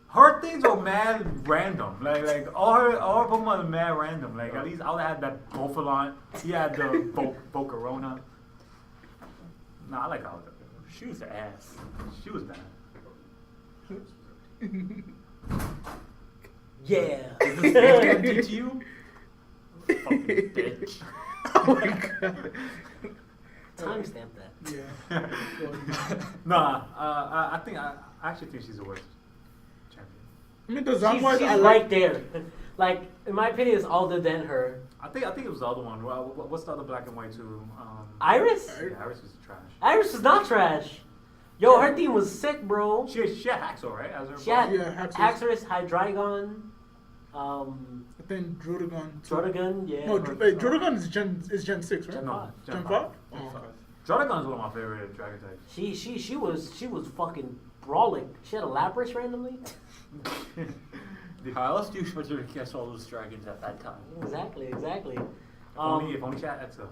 Her things are mad random. Like all her Pokemon are mad random. Like at least I had that Bouffalant. He had the Volcarona. Nah, I like Alda. She was ass. She was bad. Yeah. Is this bitch gonna teach you? Fucking bitch. Oh my god. Timestamp that. Yeah. Nah, I actually think she's the worst champion. I mean, the She's Zamwise, I right like. there. Like, in my opinion, it's Alder than her. I think it was the other one. Well, what's the other black and white too? Iris? Yeah, Iris was trash. Iris was not trash. Yo, her team was sick, bro. She had Haxor, right? As her She had Yeah, Haxorus. Haxorus, Hydreigon, I think Drotagon. too. Drotagon, yeah. No, Drotagon is Gen 6, right? Gen No, five. Gen 5? five. Oh, okay. Drotagon's one of my favorite dragon types. She was fucking brawling. She had a Lapras randomly. How else do you expect her to catch all those dragons at that time? Exactly. If only she had Etza.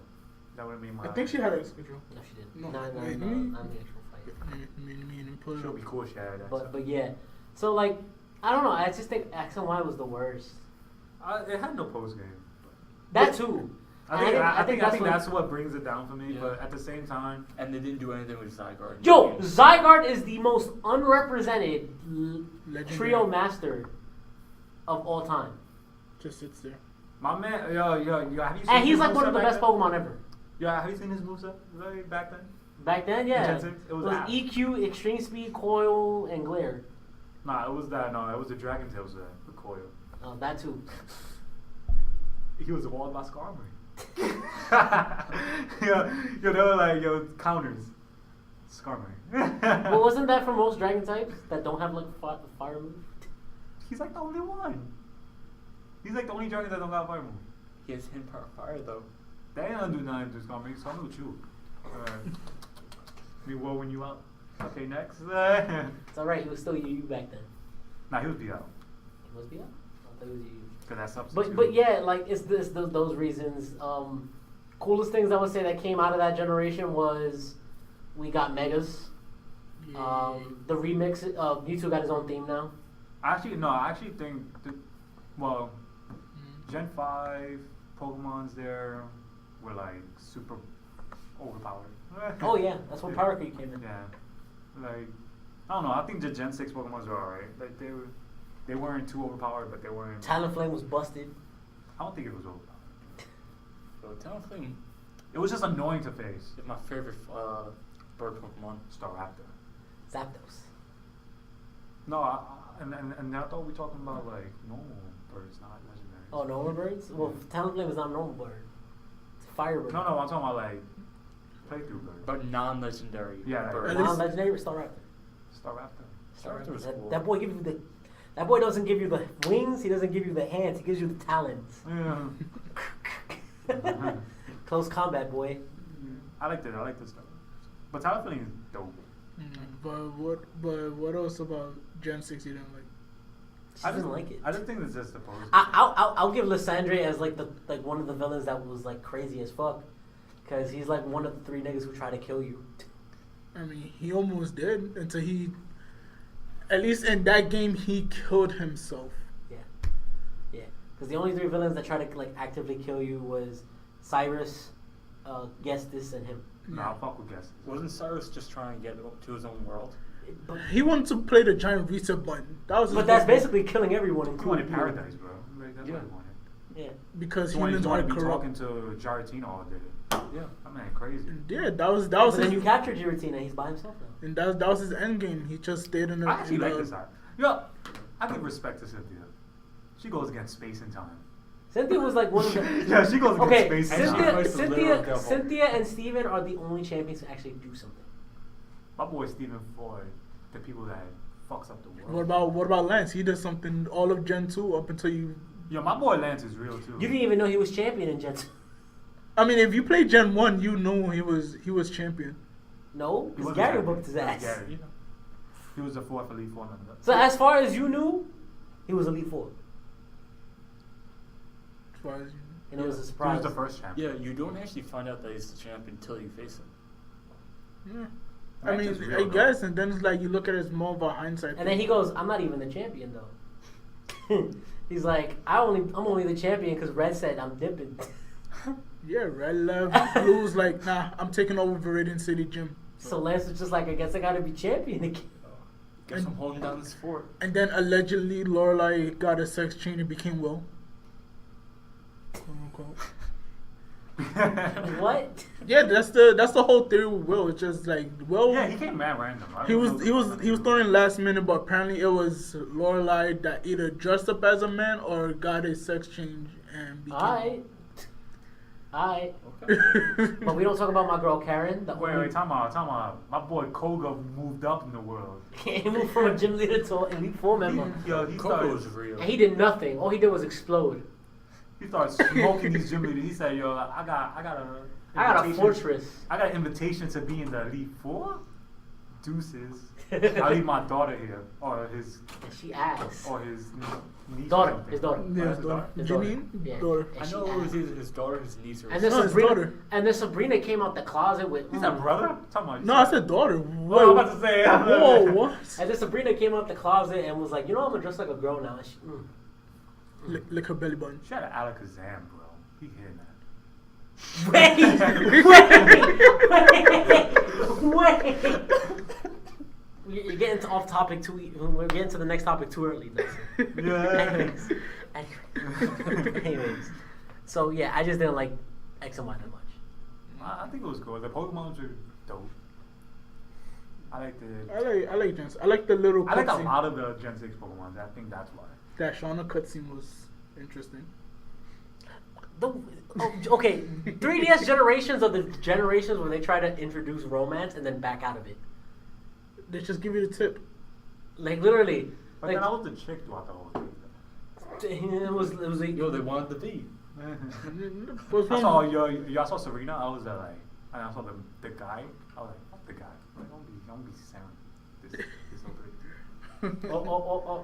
That would have made my. I think she had X control. No, she didn't. No, No, wait, not in the actual fight. Let me pull it She'll up. be cool if she had Etza. But yeah. So like, I don't know. I just think X and Y was the worst. It had no post game. That too. I think that's that's what brings it down for me. Yeah. But at the same time, And they didn't do anything with Zygarde. Yo, Zygarde is the most unrepresented Legendary. trio master of all time. Just sits there. my man, yo, have you seen And he's his like one of moveset the back best then? Pokemon ever. Yeah, have you seen his moveset back then? Back then, yeah. Gen 6? It was ass. EQ, Extreme Speed, Coil, and Glare. Nah, it was that. No, it was the Dragon Tail set, the coil. That too. He was walled by Skarmory. They were like, counters. Skarmory. Well, wasn't that for most Dragon types that don't have like fire move? He's like the only one. He's like the only dragon that don't got fire move. He has him power fire though. They ain't gonna do nothing to Skarmory. Skarmory will chew. Me when you out. Okay, next. It's alright, he was still UU back then. Nah, he was beat out. He was BL? I thought he was UU. Cause that's substitute. But yeah, like it's those reasons. Coolest things I would say that came out of that generation was we got Megas. The remix of Mewtwo got his own theme now. I actually think Gen 5 Pokemon's there were like super overpowered. Oh yeah, that's when Power Creep came in. Yeah. Like, I don't know, I think the Gen 6 Pokemons were alright. Like, they weren't too overpowered, but they weren't. Talonflame was busted. I don't think it was overpowered. So Talonflame It was just annoying to face. is my favorite bird Pokemon. Staraptor. Zapdos. No, and I thought we were talking about like normal birds, not legendary. Oh, normal birds? Well, Talonflame is not a normal bird. It's a fire bird. No, I'm talking about like playthrough birds. But non-legendary Yeah, birds. At least- Non-legendary Staraptor. Staraptor. Staraptor was cool. That boy gives you the. That boy doesn't give you the wings. He doesn't give you the hands. He gives you the talons. Yeah. Close combat, boy. I like this stuff. But Talonflame is dope. But what else about Gen 6 you didn't like? She doesn't like it. I just think it's just supposed. I'll give Lysandre as like one of the villains that was like crazy as fuck, cause he's like one of the 3 niggas who try to kill you. I mean, he almost did until he, at least in that game, he killed himself. Yeah, cause the only 3 villains that try to like actively kill you was Cyrus, Gestis, and him. Nah, fuck with guesses. Wasn't Cyrus just trying to get to his own world? But, He wanted to play the giant reset button. That was his but that's whole- basically killing everyone, He including wanted you. paradise, bro. Like, that's Yeah. what he wanted. Yeah. because He wanted humans to are be corrupt. talking to Giratina all day. Yeah. I mean, crazy. Yeah, that was But his, then you captured Giratina. He's by himself now. and that was his end game. He just stayed in the. I actually in like the- this side. Yo, I give respect to Cynthia. She goes against space and time. Cynthia was like one of the. Yeah, she goes against Okay, space. And she fights the literal devil. Cynthia and Steven are the only champions to actually do something. My boy Stephen Floyd, the people that fucks up the world. What about Lance? He did something all of Gen 2 up until you. Yo, my boy Lance is real too. You didn't even know he was champion in Gen 2. I mean, if you played Gen 1, you knew he was champion. No, He because wasn't Gary champion. booked his It was ass. Gary. He was the fourth Elite Four member. So as far as you knew, he was Elite Four. As far as you And it was a He surprise. was the first champion. Yeah, you don't actually find out that he's the champion until you face him. know. Yeah. I Lance mean, is real, I though. guess, and then it's like you look at it as more of a hindsight. And then he goes, "I'm not even the champion though." He's like, I'm only the champion because Red said I'm dipping." Yeah, Red left. Blue's like, nah, I'm taking over Viridian City Gym. So Lance was just like, "I guess I gotta be champion again." Guess I'm holding down this fort. And then allegedly Lorelai got a sex change and became Will. Quote unquote. What? Yeah, that's the whole theory with Will. It's just like Will. Yeah, he came mad random. I He don't was know. he was throwing last minute, but apparently it was Lorelai that either dressed up as a man or got a sex change and became. Alright. Okay. But we don't talk about my girl Karen. The Wait, time out. My boy Koga moved up in the world. He moved from a gym leader to an Elite Four member. He Coco is started, real. And he did nothing. All he did was explode. he started smoking these gym leaders. He said, "Yo, I got I got a invitation- fortress. I got an invitation to be in the Elite Four. Deuces. I leave my daughter here, or his And she asked. niece. Daughter, or something. his daughter. Yeah, Oh, his his daughter. His daughter. Janine? Yeah. Daughter. And I she know it was asked. either his daughter, his niece, or And his then No, his Sabrina, daughter. and then Sabrina came out the closet with. He said, "Brother." Talking about No, I said daughter. Oh, I'm Whoa, about to say. whoa, what? And then Sabrina came out the closet and was like, "You know, I'm gonna dress like a girl now." And she, Lick her belly button. She had an Alakazam, bro. He hit that. wait. You're getting off topic too. We're getting to the next topic too early. Dustin. Yeah. Anyways. So yeah, I just didn't like X and Y that much. I think it was cool. The Pokemons are dope. I like the. I like Gens. I like the little I like a cutscene. lot of the Gen 6 Pokemons. I think that's why. That Shauna cutscene was interesting. Okay, 3DS generations are the generations where they try to introduce romance and then back out of it. They just give you the tip. Like literally, But like then I was the chick throughout the whole thing. it was like, Yo, they wanted the V. What's I saw wrong? I saw Serena. I was like, and I saw the guy. I was like, fuck the guy. Like, don't be sound. This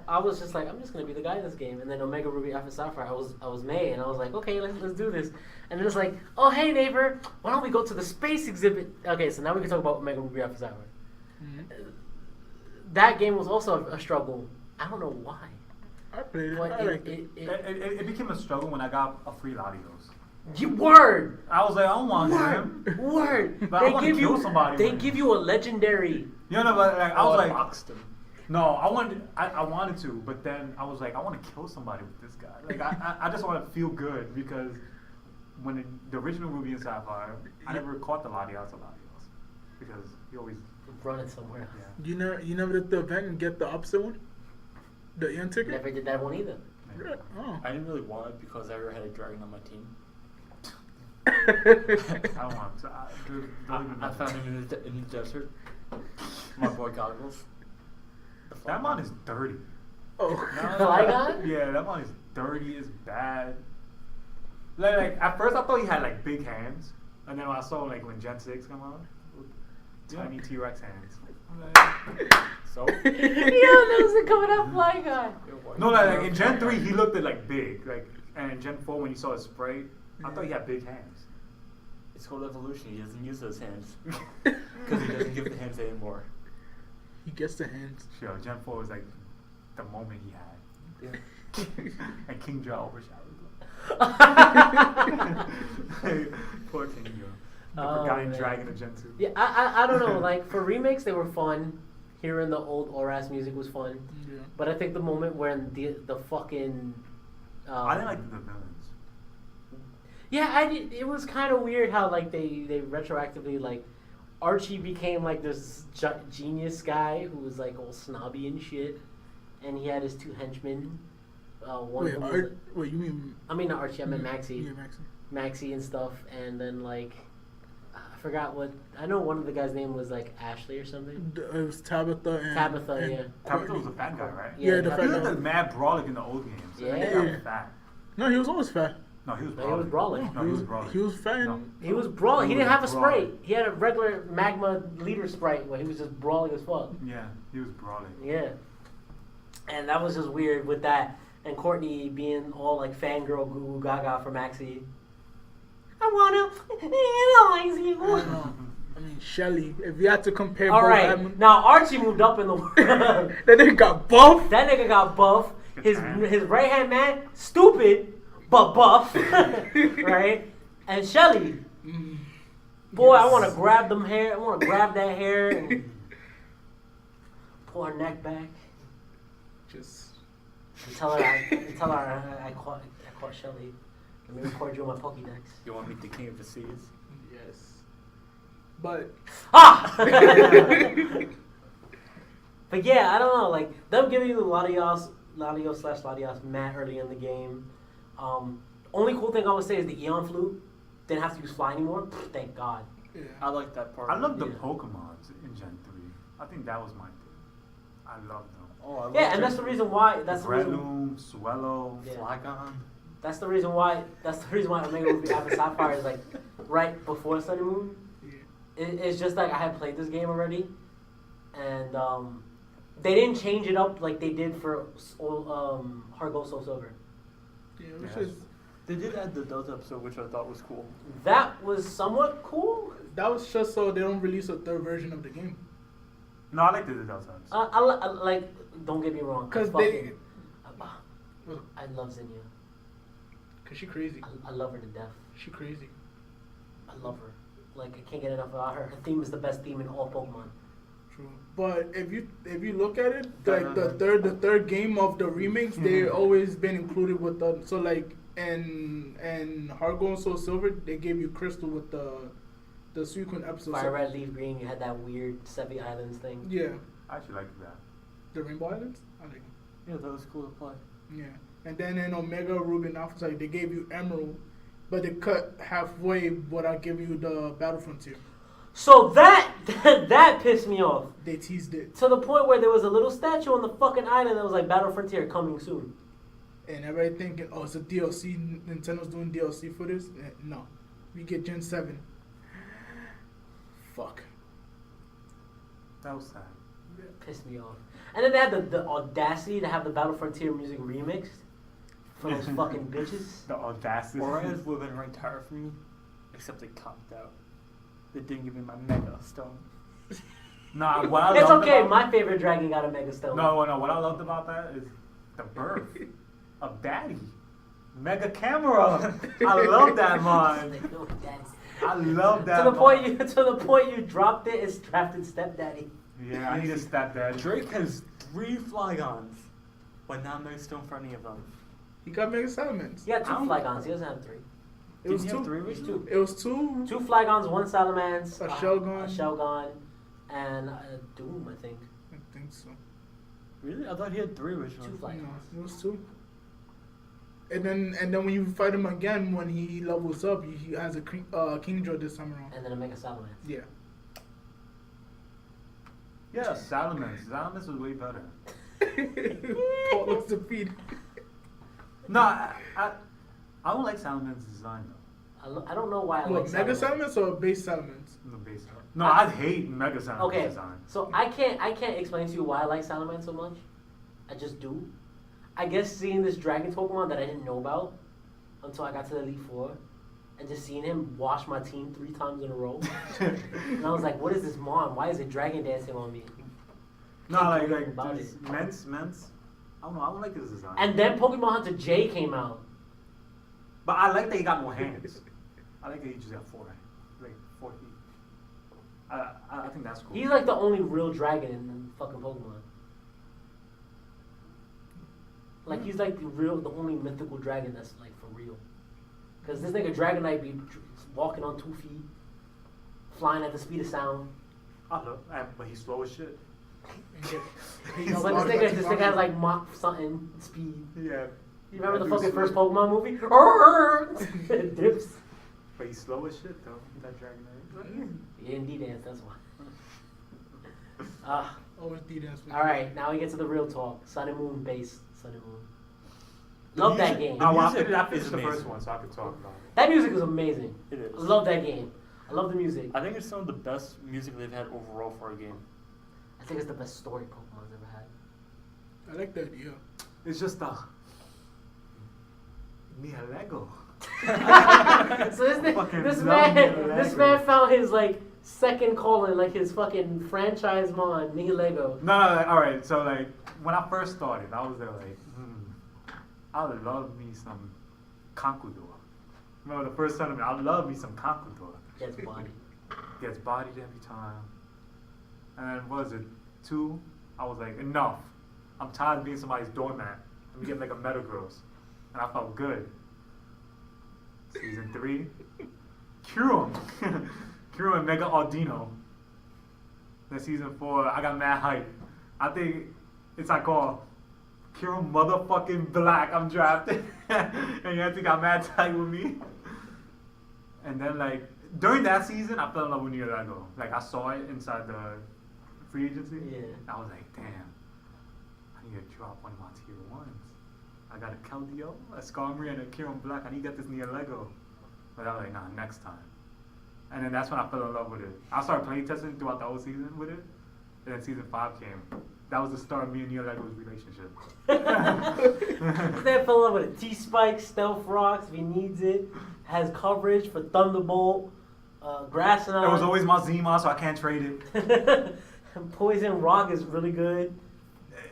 I was just like, I'm just gonna be the guy in this game. And then Omega Ruby Alpha Sapphire, I was May, and I was like, okay, let's do this. And then it's like, oh hey neighbor, why don't we go to the space exhibit? Okay, so now we can talk about Omega Ruby Alpha Sapphire. Mhm. That game was also a struggle. I don't know why. I played it. But I liked it. It became a struggle when I got a free Latios. Word. I was like, I don't want him. Word. But I wanna kill somebody They with give him. you a legendary. You know, but like, I was like, boxed him. no, I wanted to, but then I was like, I want to kill somebody with this guy. Like, I just want to feel good because when the original Ruby and Sapphire, I never caught the Latios because he always. Running somewhere. Yeah. You never did the event and get the opposite one? The Ian ticket? Never did that one either. Yeah. Oh. I didn't really want it because I already had a dragon on my team. I don't want to. I found him in the desert. My boy Goggles. That mon is dirty. Oh. Flygon? Yeah, that mon is dirty. It's bad. Like at first I thought he had like big hands, and then when I saw like when Gen 6 come out, tiny T-Rex hands. I'm like, So? Yeah, those are coming out Flygon. no, like in Gen 3 he looked like big, like, and in Gen 4 when you saw his spray, I thought he had big hands. It's called evolution. He doesn't use those hands. Because he doesn't give the hands anymore. He gets the hands. Sure, Gen 4 was like the moment he had, Yeah. and King Joe overshadowed him. Poor King Joe. The Oh, forgotten man. dragon of Gen 2. Yeah, I don't know. Like for remakes, they were fun. Hearing the old Oras music was fun. Yeah. But I think the moment when the fucking I didn't like the villains. yeah, I did. It was kind of weird how like they retroactively like Archie became like this genius guy who was like all snobby and shit, and he had his two henchmen, one. Wait, who was- wait, you mean? I mean not Archie. I meant Maxie. Yeah, Maxie. Maxie and stuff, and then like I forgot what. I know one of the guys' name was like Ashley or something. It was Tabitha and Tabitha, and yeah. Tabitha Courtney. was a fat guy, right? Yeah, the Tabitha. fat He guy. was the mad brawler in the old games. Yeah. He was fat. No, he was always fat. No, he was No, he was brawling. No, he was brawling. He was fat. No. And, He was brawling. He He didn't was have a brawling. sprite. He had a regular magma leader sprite where he was just brawling as fuck. Yeah, he was brawling. Yeah. And that was just weird with that. And Courtney being all like fangirl goo goo gaga for Maxie. I wanna analyze I you. don't know. I mean, Shelly. If you had to compare All both, right. Now Archie moved up in the world. that nigga got buff. That nigga got buff. His Good right hand man, stupid, but buff. Right? And Shelly, boy, I Yes. want to grab them hair. I want to grab that hair and pull her neck back. Just. And tell her I caught Shelly. Let me record you on my Poke-dex. You want me to king of the seas? Yes. But. Ah! But yeah, I don't know. Like them giving you Latios Matt early in the game. Only cool thing I would say is the Eon flute. Didn't have to use fly anymore. Thank God. Yeah. I like that part. I love the Yeah. Pokemons in Gen 3. I think that was my thing. I love them. Oh, I love Yeah, and that's the reason why. That's the reason. Breloom, Swellow. Yeah. Flygon. That's the reason why. That's the reason why Omega Ruby Alpha Sapphire is like right before Sun and Moon. Yeah. It's just like I had played this game already, and they didn't change it up like they did for Heart Gold Soul Silver. Yeah, which Yes. is They did add the Delta episode, which I thought was cool. That was somewhat cool. that was just so they don't release a third version of the game. No, I like the Delta. I like. Don't get me wrong. 'Cause fucking, they- I love Zinnia. Cause she crazy. I love her to death. She crazy. I love her. Like I can't get enough of her. Her theme is the best theme in all Pokemon. True. But if you look at it, like the third game of the remakes, they always been included with the so like and Heart Gold and Soul Silver, they gave you Crystal with the Suicune episode. Fire Red, Leaf Green. You had that weird Sevi Islands thing. Yeah, I actually like that. the Rainbow Islands. I think. Yeah, that was cool to play. Yeah, and then in Omega Ruby and Alpha, like they gave you Emerald, but they cut halfway without giving you the Battle Frontier. So that pissed me off They teased it, to the point where there was a little statue on the fucking island that was like Battle Frontier coming soon. and everybody thinking, oh, it's a DLC. Nintendo's doing DLC for this. No, we get Gen 7. Fuck. That was sad. Pissed me off. And then they had the audacity to have the Battle Frontier music remixed for those fucking bitches. The audacity. Orions would have been ranked higher for me, except they conked out. They didn't give me my Mega Stone. Nah, what I It's loved okay. about- My favorite dragon got a Mega Stone. No, what I loved about that is the birth of Daddy. Mega camera. I love that man. I love that. To the mod. point you dropped it. It's drafted stepdaddy. Yeah, I need a stepdad. Drake has 3 Flygons, but not Mega Stone for any of them. He got Mega Salamence. He got 2 I don't- Flygons. He doesn't have 3. It was Didn't he have 3 two. There's originally? 2. It was two. 2 Flygons, 1 Salamence, A Shelgon. a Shelgon, and a Doom, I think. I think so. Really? I thought he had 3 originally. 2 Flygons. No, it was 2. And then when you fight him again, when he levels up, he has a Kingdra this time around. And then a Mega Salamence. Yeah. Yeah, Salamence. Salamence was way better. Paul looks defeated. No, I don't like Salamence's design though. I don't know why I What, like Mega Salamence. Salamence or base Salamence? The base. No, I hate Mega Salamance's Okay, design. so I can't explain to you why I like Salamence so much. I just do. I guess seeing this Dragon Pokemon that I didn't know about until I got to the Elite Four, and just seeing him wash my team 3 times in a row, and I was like, "What is this mom? Why is it dragon dancing on me?" No, Can't do like anything about just it. Mence. I don't know. I don't like his design. And then Pokemon Hunter J came out. But I like that he got more hands. I like that he just got 4 feet. I think that's cool. He's like the only real dragon in fucking Pokemon. Like he's like the only mythical dragon that's like for real. Cause this nigga Dragonite be walking on 2 feet, flying at the speed of sound. I love, but he's slow as shit. And get- But this nigga has like Mach something speed. Yeah. You remember the That fucking dude's first slow. Pokemon movie? It dips. But he's slow as shit though. That Dragonite. He didn't D-dance, that's why. Ah. Always D-dance. Alright, now we get to the real talk. Sun and Moon base. Sun and Moon. Love that game. I music finished is the first amazing. one, so I could talk about it. That music is amazing. It is. I love that game. I love the music. I think it's some of the best music they've had overall for a game. I think it's the best story Pokemon's ever had. I like that idea. It's just me a Lego. So Fucking this love man Lego. found his like second calling, like his fucking franchise mon, nigga Lego. No, like, all right. So like when I first started, I was there like, I love me some Kankudor. Remember the first tournament? I love me some Kankudor. Gets body. Gets bodied every time. And then what was it? 2? I was like, enough. I'm tired of being somebody's doormat. Let me get like a Metagross. And I felt good. Season 3, Kyurem. Kyurem and Mega Audino. Then season 4, I got mad hype. I think it's like called Kyurem motherfucking Black. I'm drafted. And Yancy got mad tight with me. And then like during that season, I fell in love with Neolego. Like I saw it inside the free agency. Yeah. I was like, damn, I need to drop one of my tier 1s. I got a Keldeo, a Skarmory, and a Kyurem Black. I need to get this Neolego. But I was like, nah, next time. And then that's when I fell in love with it. I started playing testing throughout the whole season with it. And then season 5 came. That was the start of me and Neolego's relationship. This man fell in love with a T-Spike, Stealth Rocks if he needs it. Has coverage for Thunderbolt, Grass and It was always my Zima, so I can't trade it. Poison Rock is really good.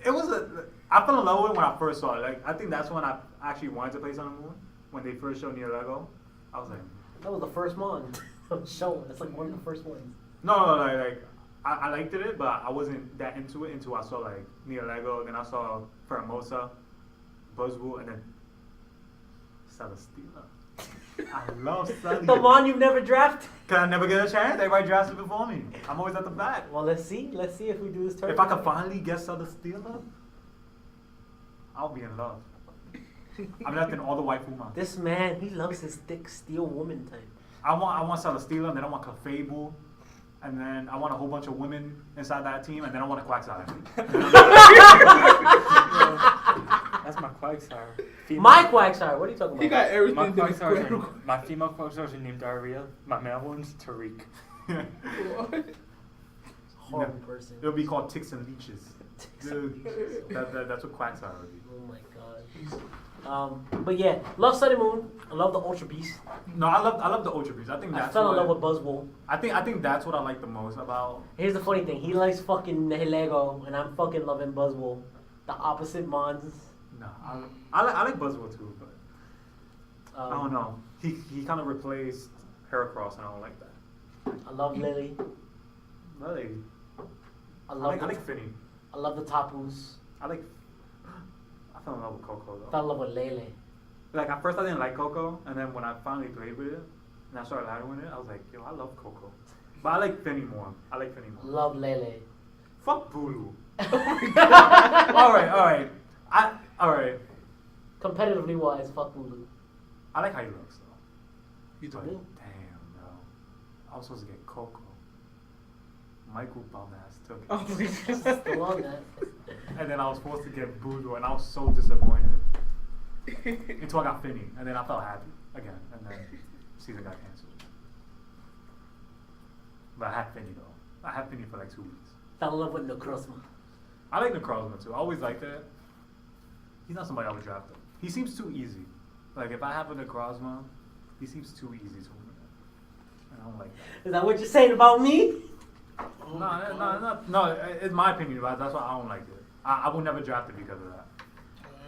It was I fell in love with it when I first saw it. Like I think that's when I actually wanted to play Sun and Moon. When they first showed Neolego, I was like, That was the first one. Show. That's like one of the first ones. no, like I liked it, but I wasn't that into it until I saw like Neolego, then I saw Pheromosa, Buzzwool, and then Celesteela. I love Celesteela. The one you've never drafted. Cause I never get a chance. Everybody drafts it before me. I'm always at the back. Well, let's see. Let's see if we do this turn. If I could finally get Celesteela, I'll be in love. I'm left in all the white Fuma. This man, he loves his thick steel woman type. I want Celesteela, and then I want Clefable, and then I want a whole bunch of women inside that team, and then I want a Quagsire. That's my Quagsire. My Quagsire. What are you talking about? He got My everything. Quagsires my female Quagsires are named Diarrhea. My male one's Tariq. What? Horrible person. It'll be called Ticks and Leeches. Dude, that's what Quagsire would be. Oh my god. But yeah, love Sun and Moon. I love the Ultra Beast. No, I love the Ultra Beast. I think I that's fell in what, love with Buzzwole. I think that's what I like the most about. Here's the funny thing. He likes fucking Lego, and I'm fucking loving Buzzwole. The opposite Mons. No, I like Buzzwole too, but I don't know. He kind of replaced Heracross, and I don't like that. I love Lily. Really? I I love like Finny. I love the Tapus. I fell in love with Coco though. Fell in love with Lele. Like at first I didn't like Coco, and then when I finally played with it, and I started laddering with it, I was like, yo, I love Coco. But I like Finny more. Love Lele. Fuck Bulu. Alright. Alright. Competitively wise, fuck Bulu. I like how he looks though. He's a But bull. damn, bro. I was supposed to get Coco. Michael Bum-ass took it. Oh my god. Still on that. And then I was supposed to get Bulu, and I was so disappointed. Until I got Finny, and then I felt happy again, and then season got canceled. But I had Finny though. I had Finny for like 2 weeks. Fell in love with Necrozma. I like Necrozma too. I always liked it. He's not somebody I would draft though. He seems too easy. Like if I have a Necrozma, he seems too easy to win. And I don't like that. Is that what you're saying about me? No. It's my opinion, but that's why I don't like it. I would never draft it because of that.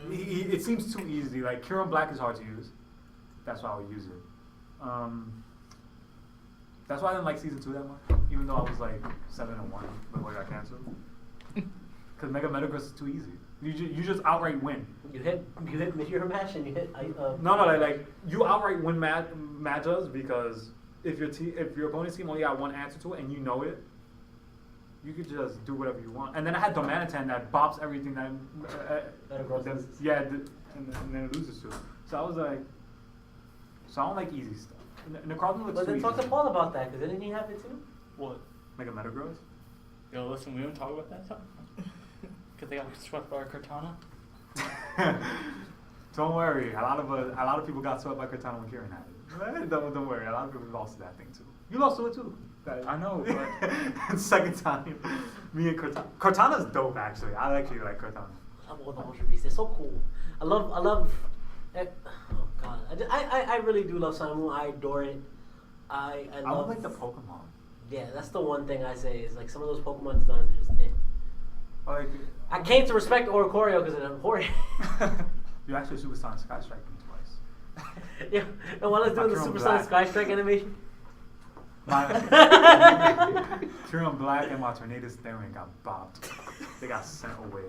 It seems too easy. Like Kyurem Black is hard to use. That's why I would use it. That's why I didn't like season 2 that much, even though I was like 7-1 before it got canceled. Because Mega Metagross is too easy. You just outright win. You hit Meteor Mash and you hit. No, like you outright win matchups because if your opponent's team only got one answer to it and you know it, you could just do whatever you want. And then I had Domanitan that bops everything that yeah, and then it loses to. So I was like, so I don't like easy stuff. And the Necrozma looks But too then talk easy. to Paul about that, because didn't he have it too? What? Like a Metagross? Yo, listen, we don't talk about that stuff. Because they got swept by Cortana. Don't worry, a lot of people got swept by Cortana when Kieran had it. Don't worry, a lot of people lost to that thing too. You lost to it too. I know, but second time, me and Cortana. Cortana's dope actually. I actually like Cortana. I love all the Ultra Beasts. They're so cool. I love. Oh God, I really do love Sun and Moon. I adore it. I I love. don't like the Pokemon. Yeah, that's the one thing I say is like some of those Pokemon designs are just. Like, I came to respect Oricorio because of Oricorio. you actually Supersonic Sky Strike me twice. Yeah, and while I was doing the Kieran Supersonic Black. Sky Strike animation. My Kieran Black and my Tornado Staring got bopped. They got sent away.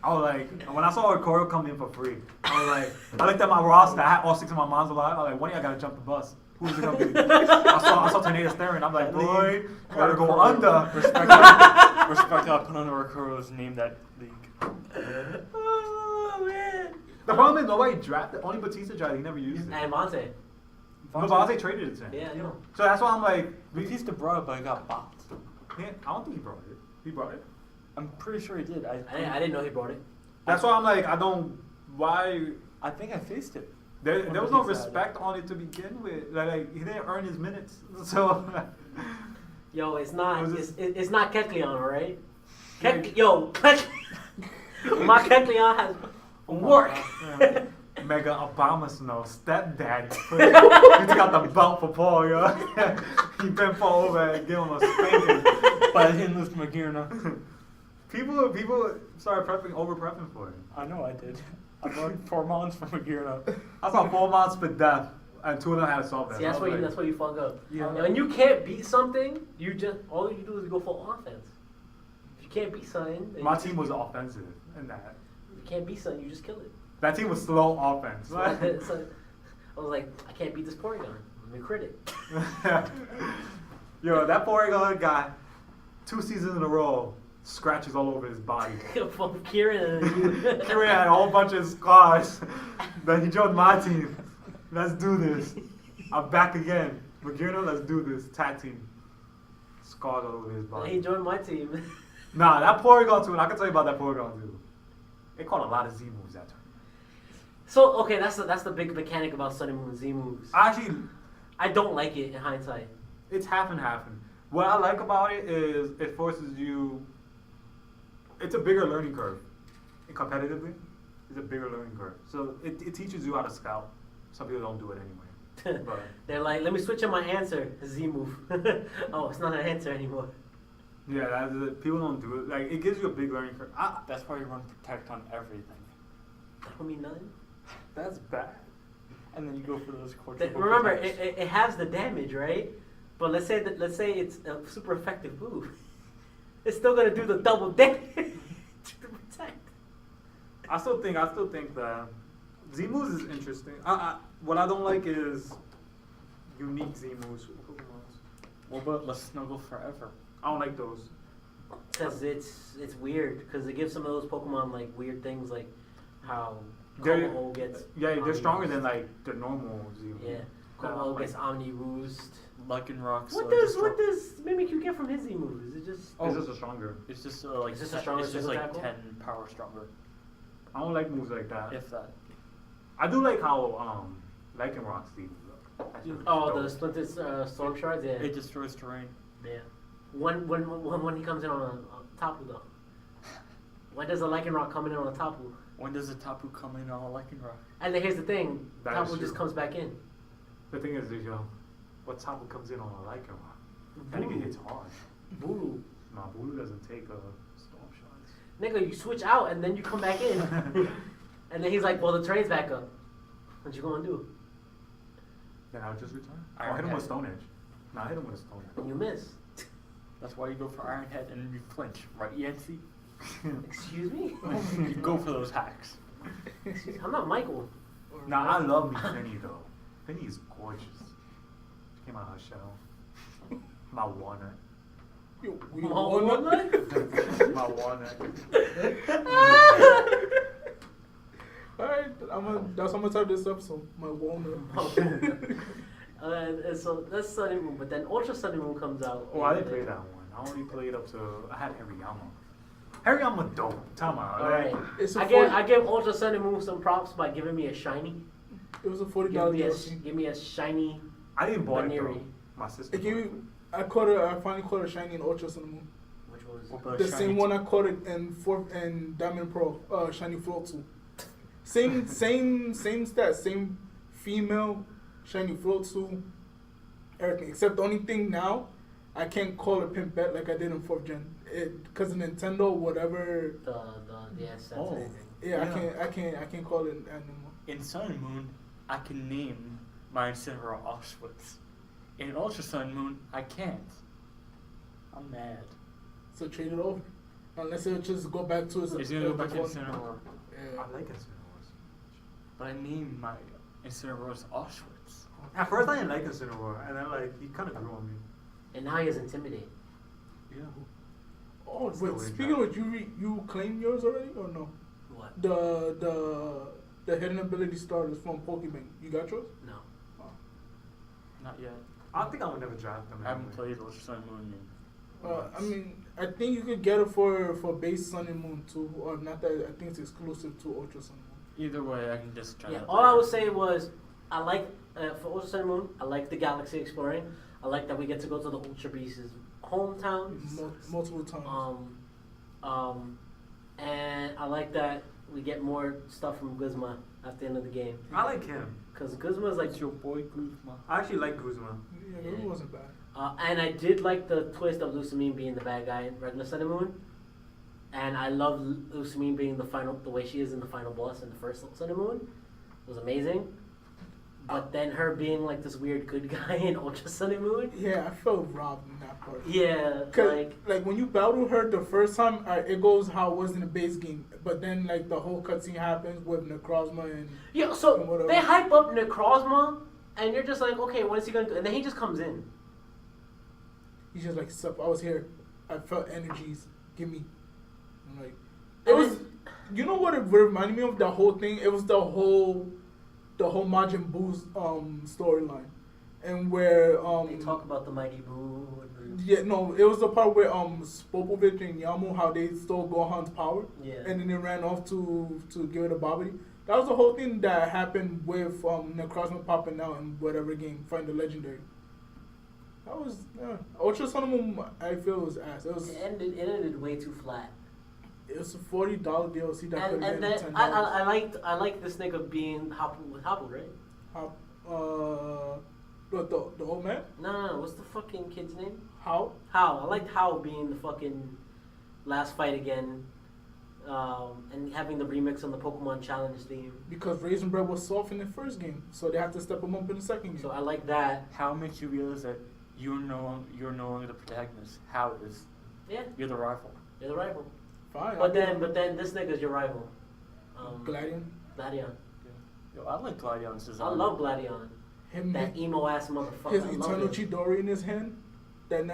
I was like, when I saw Oricorio come in for free, I was like, I looked at my roster. I had all 6 of my mons alive. I was like, one of y'all gotta jump the bus. Who's it gonna be? I saw Tornado Staring. I'm like, boy, you gotta go under. Respect God put on Oricorio's name that league. Oh man. The problem is nobody drafted. Only Batista drafted. He never used it. And Monte. No, Vontae traded it to him. Yeah, I know. So that's why I'm like, Batista brought it, but it got bopped. I don't think he brought it. He brought it. I'm pretty sure he did. I didn't know he brought it. That's why I'm like, I don't. Why? I think I faced it. There was no respect on it to begin with. Like he didn't earn his minutes. So. Yo, it's not. Was this- It's not Kecleon, alright? My Kecleon has work. Mega Obama Snow, stepdaddy. He took out the belt for Paul, yo. He bent Paul over and gave him a spanking. But I didn't lose to Magirna. People started over prepping for him. I know I did. I brought 4 mons from Magirna. I saw 4 months for death, and 2 of them had to solve that. See, that's where you fuck up. Yeah. And when you can't beat something, all you do is go full offense. If you can't beat something, then My team was offensive in that. if you can't beat something, you just kill it. That team was slow offense. So I was like, I can't beat this Porygon. Let me crit it. Yo, that Porygon guy, 2 seasons in a row, scratches all over his body. From Kieran and you. Kieran had a whole bunch of scars. Then he joined my team. Let's do this. I'm back again. Magirna, let's do this. Tag team. Scars all over his He body. joined my team. Nah, that Porygon too, and I can tell you about that Porygon too. It caught a lot of Z moves that turn. So okay, that's the big mechanic about Sun and Moon Z moves. Actually, I don't like it in hindsight. it's half and half. What I like about it is it forces you. It's a bigger learning curve. Competitively, it's a bigger learning curve. So it teaches you how to scout. Some people don't do it anyway. But They're like, let me switch up my answer. Z move. Oh, it's not an answer anymore. yeah, that's it. People don't do it. Like it gives you a big learning curve. That's why you run Protect on everything. That don't mean nothing. That's bad. And then you go for those quadruple Remember, protects. it has the damage, right? But let's say it's a super effective move. It's still gonna do the double damage to protect. I still think that Z moves is interesting. What I don't like is unique Z moves for Pokemon. What about Let's Snuggle Forever? I don't like those. Because it's weird. Because it gives some of those Pokemon like weird things, like how They're- Como gets. They're stronger Omni-Roost. than like the normal Z moves. Yeah, Como gets Omni Roost. Lycanroc. What does Mimikyu get from his Z moves? Is it just? It's just a stronger. It's just like Is this a stronger it's just single like tackle? 10 power stronger, I don't like moves like that. if that. I do like how Lycanroc Z moves up. That shit is Oh, dope. the splintered storm shards. Yeah. It destroys terrain. Yeah. When he comes in on a Tapu though. When does a Lycanroc come in on a Tapu? When does a Tapu come in on a Lycanroc? And then here's the thing, That Tapu is just true. comes back in. The thing is, what Tapu comes in on a Lycanroc? That nigga hits hard. Boo. Nah, Bulu doesn't take storm shots. Nigga, you switch out and then you come back in. And then he's like, well, the train's back up. What you gonna do? Then I'll just return. Iron I'll hit him Head. with Stone Edge. Nah, hit him with a Stone And you miss. That's why you go for Iron Head and you flinch, right, Yancy? Edge. Excuse me? You go for those hacks. I'm not Michael. Nah, I love me Finny though. Finny is gorgeous. She came out of her shell. My walnut. You Walnut? My walnut. Alright, that's how I'm gonna type this episode. My walnut. And so that's Sunny Moon, but then Ultra Sunny Moon comes out. Oh, I didn't play that one. I only played up to. I had Hariyama. Hariyama dope. Tell me. Alright. It's a I give Ultra Sunny Moon some props by giving me a shiny. It was a $40 Give me a shiny. I didn't buy it Baneri. though. My sister. It gave me, I finally caught a shiny in Ultra Sun and Moon. Which was The same one I caught it in Diamond Pro, shiny float 2. Same stats, same female, shiny float 2, everything. Except the only thing now, I can't call it Pimp Bet like I did in 4th gen. Because of Nintendo, whatever. the SS. Oh. Yeah, I can't call it anymore. In Sun and Moon, I can name my Incineroar Auschwitz. In Ultra Sun and Moon, I can't. I'm mad. So trade it over. Unless it just go back to its. It's gonna go back to default. Incineroar. Yeah. I like Incineroar. But I named my Incineroar's Auschwitz. At first, I didn't like Incineroar, and then he kind of grew on me. And now he is intimidating. Yeah. Oh Still wait, in speaking of which, you claimed yours already or no? What? The hidden ability starters from Pokemon. You got yours? No. Not yet. I think I would never draft them. I haven't anyway. played Ultra Sun and Moon yet. I mean, I think you could get it for base Sun and Moon too, or not that. I think it's exclusive to Ultra Sun and Moon. Either way, I can just try Yeah. to All I would say was I like for Ultra Sun and Moon. I like the galaxy exploring. I like that we get to go to the Ultra Beast's hometown. Multiple times. And I like that we get more stuff from Guzma at the end of the game. I like him. Because Guzma is like. It's your boy Guzma. I actually like Guzma. Yeah, it wasn't bad. And I did like the twist of Lusamine being the bad guy in regular Sun and Moon. And I love Lusamine being the way she is in the final boss in the first Sun and Moon. It was amazing. But then her being like this weird good guy in Ultra Sun and Moon. Yeah, I felt robbed in that part. Yeah, like when you battle her the first time, it goes how it was in the base game. But then like the whole cutscene happens with Necrozma and yeah. So and whatever. they hype up Necrozma, and you're just like, okay, what is he gonna do? And then he just comes in. He's just like, "Sup, I was here. I felt energies. Give me." I'm like, And it was. You know what it reminded me of? The whole thing. It was the whole Majin Buu's storyline, and where They talk about the Mighty Boo. yeah, no, it was the part where Spopovich and Yamu, how they stole Gohan's power, Yeah. and then they ran off to give it to Babidi. That was the whole thing that happened with Necrozma popping out in whatever game, Find the Legendary. That was Ultra Sun and Moon. I feel was ass. It ended way too flat. It was a $40 DLC that could And have then been $10. I liked this nigga being Hopple with Hopple, right? The old man? No, what's the fucking kid's name? How? How. I liked How being the fucking last fight again, and having the remix on the Pokemon Challenge theme. Because Raisin Bread was soft in the first game, so they have to step him up in the second game. So I like that. How makes you realize that you're no longer the protagonist? How is? Yeah, You're the rival. you're the rival. Fine. But then this nigga's your rival. Gladion. Gladion. Yo, I like Gladiol's design. I love Gladion. Him, That emo ass motherfucker. his I love eternal it. Chidori in his hand that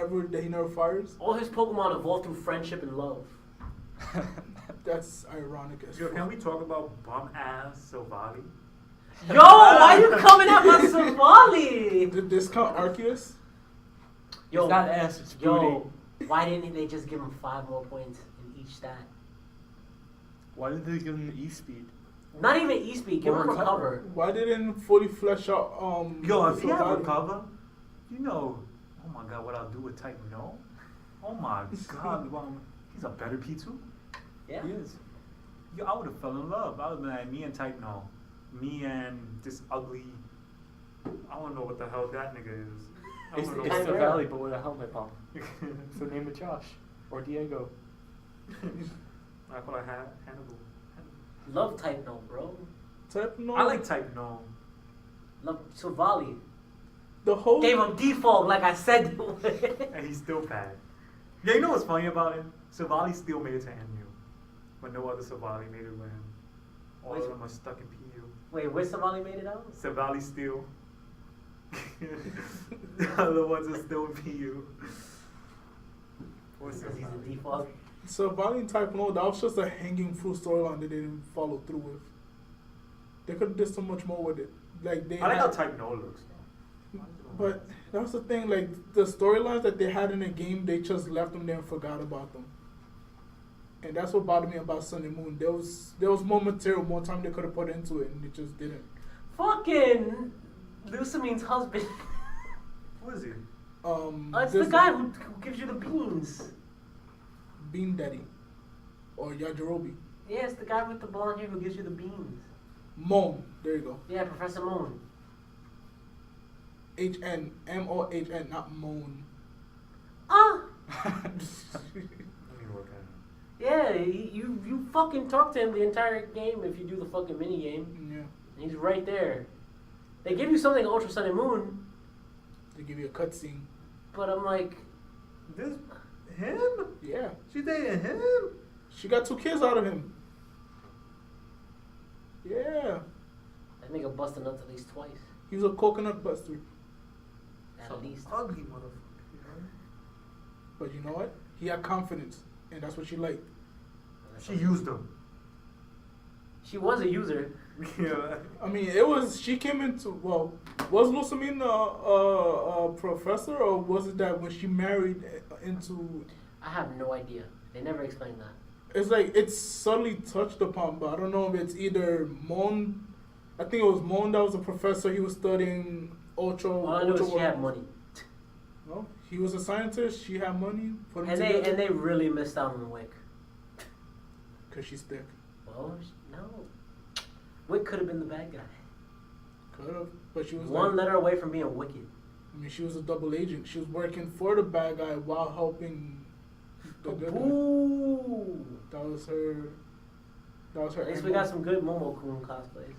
he never fires. All his Pokemon evolved through friendship and love. That's ironic as Yo, fuck. can we talk about bum ass Silvally? Yo, why you coming at my Savali? The discount Arceus? Yo, It's not ass, it's booty. yo, why didn't they just give him 5 more points in each stat? Why did they give him the E-Speed? Not even E-Speed, give Or him recover. recover. Why didn't fully flesh out Yo, if he had Silvally? recover, you know, oh my god, what I'll do with Type No? Oh my god, wow, he's a better P2? Yeah. He is. Yo, I would have fell in love. I would have been like, me and Type No. Me and this ugly, I don't know what the hell that nigga is. I It's don't know the what Chimera. Valley, but with a helmet on. So name it Josh. Or Diego. I thought I had Hannibal. Love Type No, bro. Type no. I like Type No. Love Savali. the whole. Gave him default like I said. And he's still bad. Yeah, you know what's funny about him? Savali still made it to MU. But no other Savali made it with him. All of them are stuck in PU. Wait, where Savali made it out? Savali still. The other ones are still in PU. What's Because he's that? a default. Surviving Type No, that was just a hanging fruit storyline that they didn't follow through with. They could have did so much more with it. Like they I like how had, Type No looks. but that was the thing. Like the storylines that they had in the game, they just left them there and forgot about them. And that's what bothered me about Sun and Moon. There was more material, more time they could have put into it, and they just didn't. Fucking Lucamine's husband. Who is he? It's the this guy who gives you the beans. Bean Daddy, or Yajirobe. Yeah, it's the guy with the blonde hair who gives you the beans. Mon. There you go. Yeah, Professor Moon. HN, MOHN, not Moan. Ah! Let me look at him. Yeah, you fucking talk to him the entire game if you do the fucking mini game. Yeah. He's right there. They give you something Ultra Sun and Moon, They give you a cutscene. but I'm like, This him? Yeah. She dating him? She got 2 kids out of him. Yeah. that nigga busted nuts at least twice. He was a coconut buster. At least. Ugly motherfucker. You know? But you know what? He had confidence. And that's what she liked. She used him. She was a user. Yeah. I mean, it was, she came into, well, was Lusamine a professor, or was it that when she married into, I have no idea. They never explained that. it's like, it's subtly touched upon, but I don't know if it's either Mon, I think it was Mon that was a professor, he was studying Ultra. All I know is she Ultra- had money. No, he was a scientist, she had money, put them And together. they really missed out on Wick. Because she's thick. Well, no. Wick could have been the bad guy. Could have, but she was One like, letter away from being wicked. I mean, she was a double agent. She was working for the bad guy while helping the good guy. Ooh. That was her. That was her. At least we got some good Momo-kun cosplays.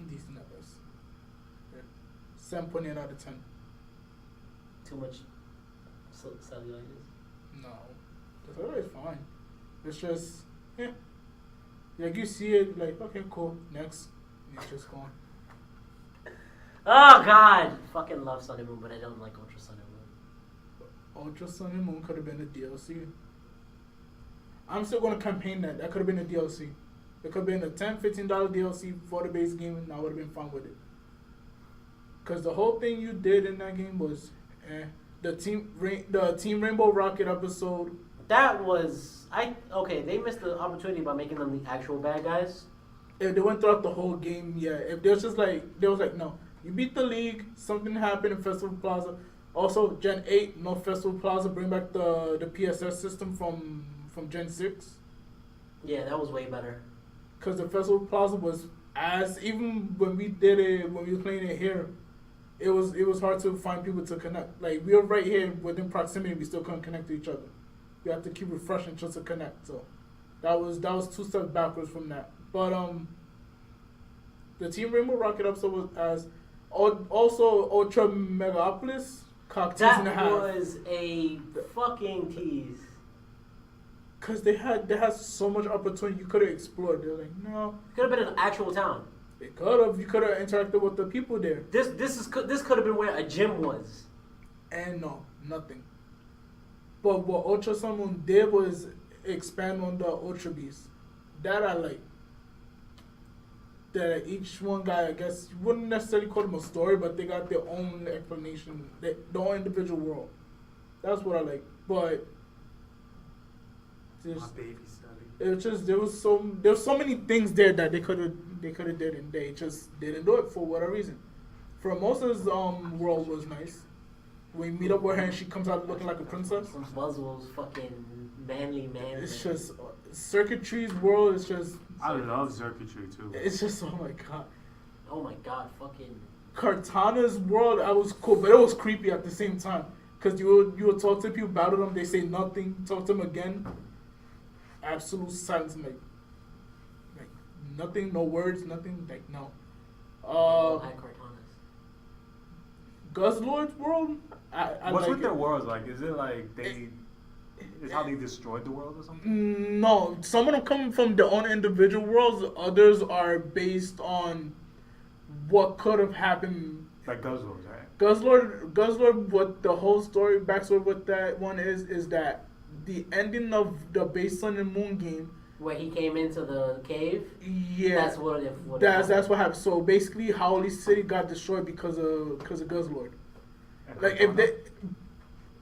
Decent at best. 7.8 out of 10. Too much cellulitis. No, the other is fine. It's just, yeah. Like you see it, like okay, cool. Next, and it's just gone. Oh God! Fucking love Sun and Moon, but I don't like Ultra Sun and Moon. Ultra Sun and Moon could have been a DLC. I'm still gonna campaign that. That could have been a DLC. It could have been a $10, $15 DLC for the base game, and I would have been fine with it. Cause the whole thing you did in that game was, the Team Rainbow Rocket episode. That was okay. They missed the opportunity by making them the actual bad guys. If they went throughout the whole game, yeah. If there was just like, there was like, no, you beat the league, something happened in Festival Plaza. Also, Gen 8, no Festival Plaza, bring back the PSS system from Gen 6. Yeah, that was way better. Because the Festival Plaza was, even when we did it, when we were playing it here, it was hard to find people to connect. Like, we were right here within proximity, we still couldn't connect to each other. We had to keep refreshing just to connect. So that was 2 steps backwards from that. But the Team Rainbow Rocket episode was as also Ultra Megapolis cocktails That and a half. was a fucking tease. Cause they had so much opportunity you could have explored. They're like, no, Could have been an actual town. they could have. You could have interacted with the people there. This could have been where a gym was. And no, nothing. But what Ultra Sun Moon did was expand on the Ultra Beast. That I like. That each one guy, I guess, you wouldn't necessarily call them a story, but they got their own explanation, their own individual world. That's what I like. But My just, baby Sally. it was just there was so many things there that they could have did, and they just didn't do it for whatever reason. Formosa's world was nice. We meet up with her and she comes out looking like a princess. Buzzwell's fucking manly man. It's just Circuitry's world is just. I love circuitry too. It's just, oh my god. Oh my God! Fucking. Cortana's world, I was cool, but it was creepy at the same time. Cause you would talk to people, battle them, they say nothing, talk to them again. Absolute silence, like nothing, no words, nothing, like no. At Cortana's. Guzzlord's world, I What's like with it. their worlds like? Is it like they? Is how they destroyed the world or something? No, some of them come from their own individual worlds. Others are based on what could have happened. Like Guzzlers, right? Guzzlord, what the whole story backstory with that one is that the ending of the base Sun and Moon game. Where he came into the cave. Yeah, That's what that's what happened. So basically, Howley City got destroyed because of Guzzlord. Like if they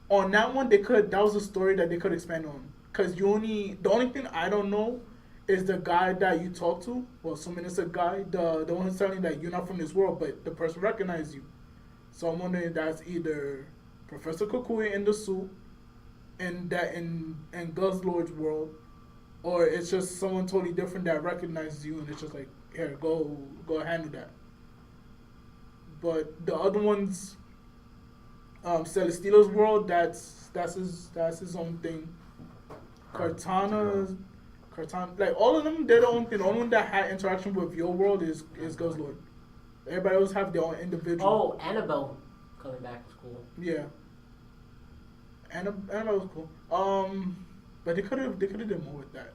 on that one, that was a story that they could expand on. Cause the only thing I don't know is the guy that you talk to. Well, assuming it's a guy, the one who's telling you that you're not from this world, but the person recognizes you. So I'm wondering that's either Professor Kukui in the suit, and that in Guzzlord's world, or it's just someone totally different that recognizes you, and it's just like, here, go handle that. But the other ones, Celestilo's world, that's his own thing. Cortana, like all of them, they're the only thing. The only one that had interaction with your world is Guzzlord. Everybody else have their own individual. Oh, Annabelle coming back was cool. Yeah. Annabelle was cool. But they could have done more with that.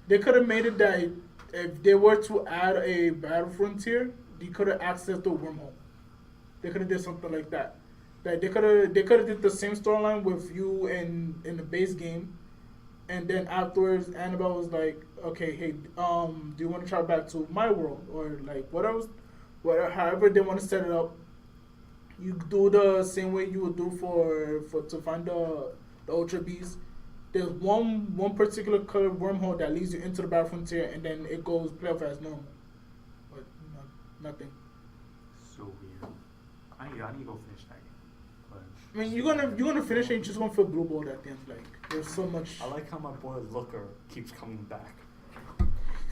They could have made it that if they were to add a battle frontier, they could have accessed the wormhole. They could have did something like that. Like they could have did the same storyline with you in the base game, and then afterwards Annabelle was like, okay, hey, do you want to travel back to my world, or like whatever, however they want to set it up. You do the same way you would do for to find the Ultra Beast. There's one particular color wormhole that leads you into the battle frontier, and then it goes play off as normal. But nothing. So weird. I need to go finish that game. But I mean, you're gonna finish it. You just gonna feel blue ball at the end. Like there's so much. I like how my boy Looker keeps coming back.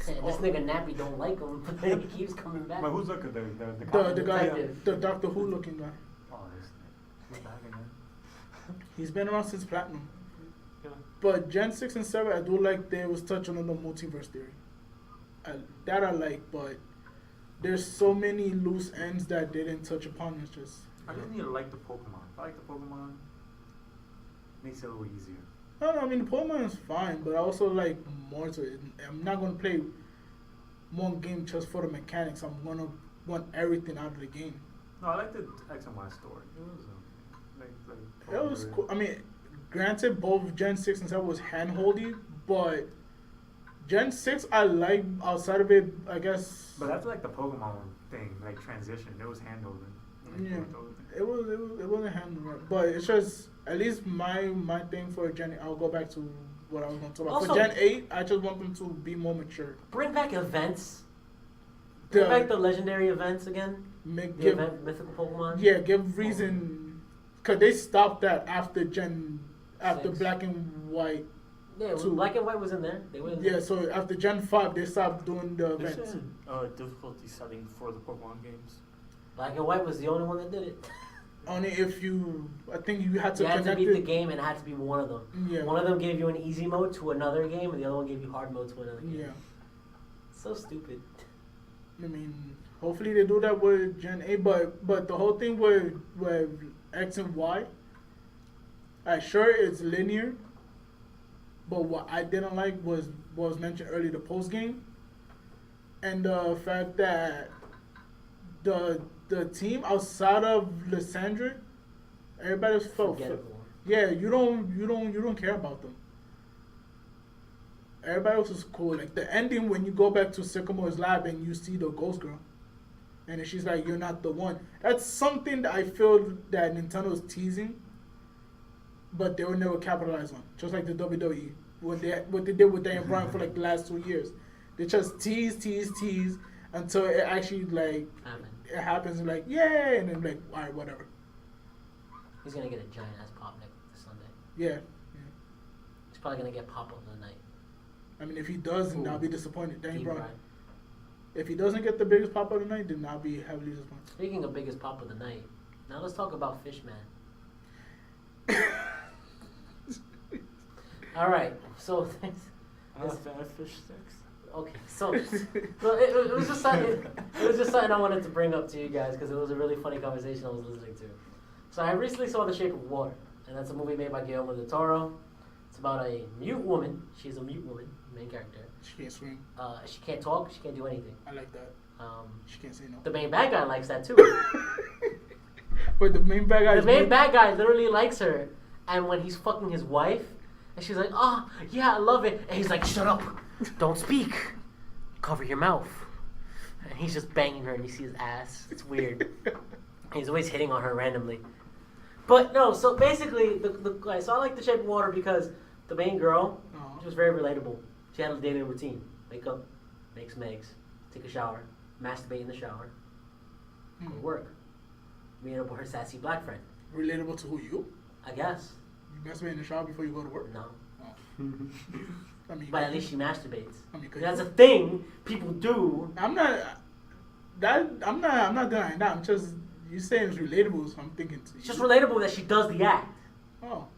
This nigga Nappy don't like him, but then he keeps coming back. but who's looking the The guy, detective. the Doctor Who looking guy. Oh, this thing. He's back again. He's been around since Platinum. Yeah. But Gen 6 and 7, I do like they was touching on the multiverse theory. That I like, but there's so many loose ends that they didn't touch upon. It's just. I just need to like the Pokemon. If I like the Pokemon, makes it a little easier. No, I mean, the Pokemon is fine, but I also like more to it. I'm not going to play one game just for the mechanics. I'm going to want everything out of the game. No, I like the X and Y story. It was That was cool. I mean, granted, both Gen 6 and 7 was hand-holdy, but Gen 6 I like outside of it, I guess. But that's like the Pokemon thing, like transition. It was handled. Yeah, it wasn't handled right, but it's just at least my thing for Gen 8. I'll go back to what I was going to talk about. Also, for Gen 8, I just want them to be more mature. Bring back events. Bring back the legendary events again. Give mythical Pokemon. Yeah, give reason, cause they stopped that after Six. Black and White. Yeah, Two. Black and White was in there. They were in Yeah, there. so after Gen 5, they stopped doing the There's events. a difficulty setting for the Pokemon games. Black and White was the only one that did it. Only if I think you had to You had to connect beat it. the game, and it had to be one of them. Yeah. One of them gave you an easy mode to another game, and the other one gave you hard mode to another game. Yeah. So stupid. I mean, hopefully they do that with Gen 8, but the whole thing with X and Y, sure it's linear, but what I didn't like was mentioned earlier, the post game, and the fact that the team outside of Lysandra, everybody felt Forgettable. yeah, you don't care about them. Everybody else is cool. Like the ending when you go back to Sycamore's lab and you see the ghost girl, and then she's like, "You're not the one." That's something that I feel that Nintendo's teasing, but they will never capitalize on. Just like the WWE, what they did with Daniel Bryan for like the last 2 years, they just tease until it actually like it happens and like yay, and then like all right, whatever. He's gonna get a giant ass pop next Sunday. Yeah. He's probably gonna get pop of the night. I mean, if he doesn't, I'll be disappointed. Daniel Dean Bryan. Bryan. If he doesn't get the biggest pop of the night, then I'll be heavily disappointed. Speaking of biggest pop of the night, now let's talk about Fishman. All right, so I'm a fan of fish sticks. okay, so it was just something. It was just something I wanted to bring up to you guys because it was a really funny conversation I was listening to. So I recently saw The Shape of Water, and that's a movie made by Guillermo del Toro. It's about a mute woman. She's a mute woman, main character. She can't swim. She can't talk. She can't do anything. I like that. Um, She can't say no. the main bad guy likes that too. But the main bad guy. The main bad guy literally likes her, and when he's fucking his wife, and she's like, "Oh, yeah, I love it," and he's like, "Shut up, don't speak, cover your mouth," and he's just banging her, and you see his ass. It's weird. He's always hitting on her randomly. But no, so basically, so I like The Shape of Water because the main girl, she was very relatable. She had a daily routine: wake up, make some eggs, take a shower, masturbate in the shower, go to work. Meet up with her sassy black friend. Relatable to who you? I guess. You masturbate in the shower before you go to work? No. Oh. I mean, But at least she masturbates. I mean, That's a thing people do. I'm not denying that. I'm just, you saying it's relatable, so I'm thinking. It's just relatable that she does the act. Oh.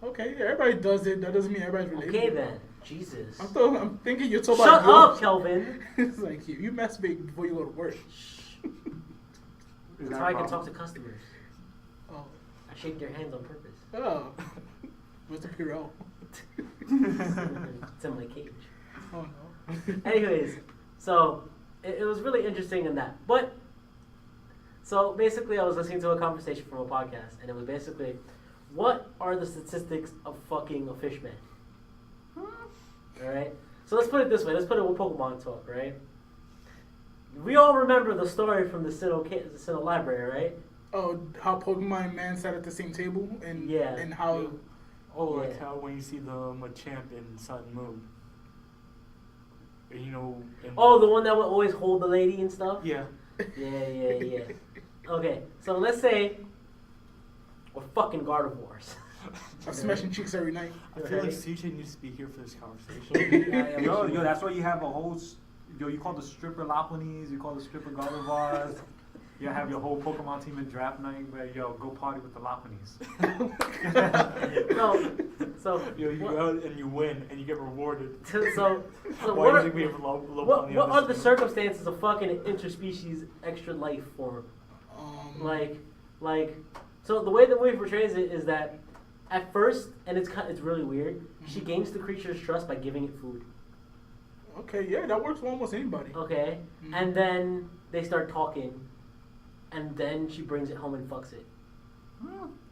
Okay, everybody does it. That doesn't mean everybody's relatable. Okay then. Jesus. I'm thinking you're talking Shut about. up, Kelvin. It's like you masturbate before you go to work. That's how I can talk to customers. Oh. I shake their hands on purpose. Oh. What's the Purell? It's in my cage. Oh no. Anyways, so it was really interesting in that. But so basically, I was listening to a conversation from a podcast, and it was basically, what are the statistics of fucking a fishman? All right. So let's put it this way. Let's put it with Pokemon talk, right? We all remember the story from the Sinnoh library, right? Oh, how Pokemon Man sat at the same table and Yeah. and how. Yeah. Oh, like Yeah. how when you see the Machamp in Sun and Moon. You know. Oh, the one that would always hold the lady and stuff? Yeah. Yeah. Okay, so let's say we're fucking Gardevoirs. I'm smashing cheeks every night. I feel like Right. CJ needs to be here for this conversation. Yeah, Yo, that's why you have a whole. You call the stripper Laplanes, you call the stripper Gardevoirs. You have your whole Pokemon team in draft night where, yo, go party with the Laplanes. So You what- go out and you win and you get rewarded. so Why what do are, you think we have low what, money what on are the this team? circumstances of fucking interspecies extra life form? Like, so the way the movie portrays it is that at first, and it's really weird, she gains the creature's trust by giving it food. Okay, yeah, that works for almost anybody. Okay? Mhm. And then they start talking, and then she brings it home and fucks it.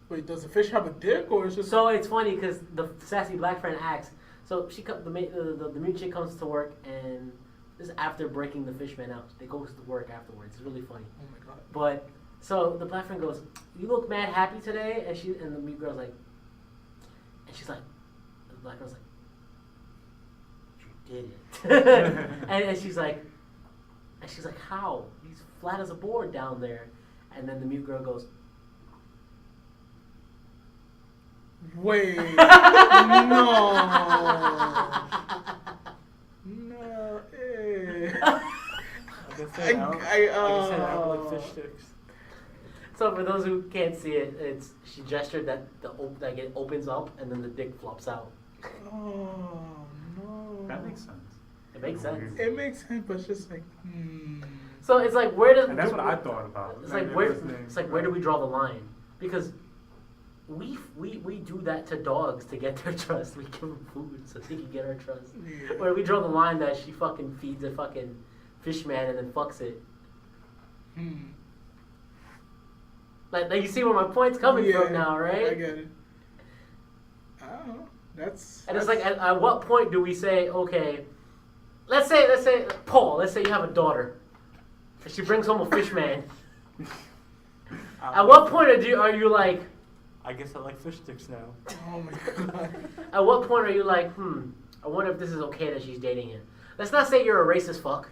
Wait, does the fish have a dick or is just? So it's funny because the sassy black friend asks. So the mute chick comes to work, and this is after breaking the fishman out. They go to work afterwards. It's really funny. Oh my god. But so the black friend goes, "You look mad happy today," and the mute girl's like, and she's like, the black girl's like, "You did it," and she's like, "How? He's flat as a board down there," and then the mute girl goes, Wait. No. No. Eh. Like I said, I don't like fish sticks. So for those who can't see it, she gestured that like it opens up and then the dick flops out. Oh no. That makes sense. It makes sense. It makes sense, but it's just like, So it's like where does And that's what I thought about. It's like where do we draw the line? Because we do that to dogs to get their trust. We give them food so they can get our trust. Yeah. Where we draw the line that she fucking feeds a fucking fish man and then fucks it. Like you see where my point's coming from now, right? I get it. I don't know. And it's like at what point do we say, okay, let's say Paul, let's say you have a daughter, and she brings home a fish man. At what point are you like? I guess I like fish sticks now. Oh my god. At what point are you like, I wonder if this is okay that she's dating him? Let's not say you're a racist fuck.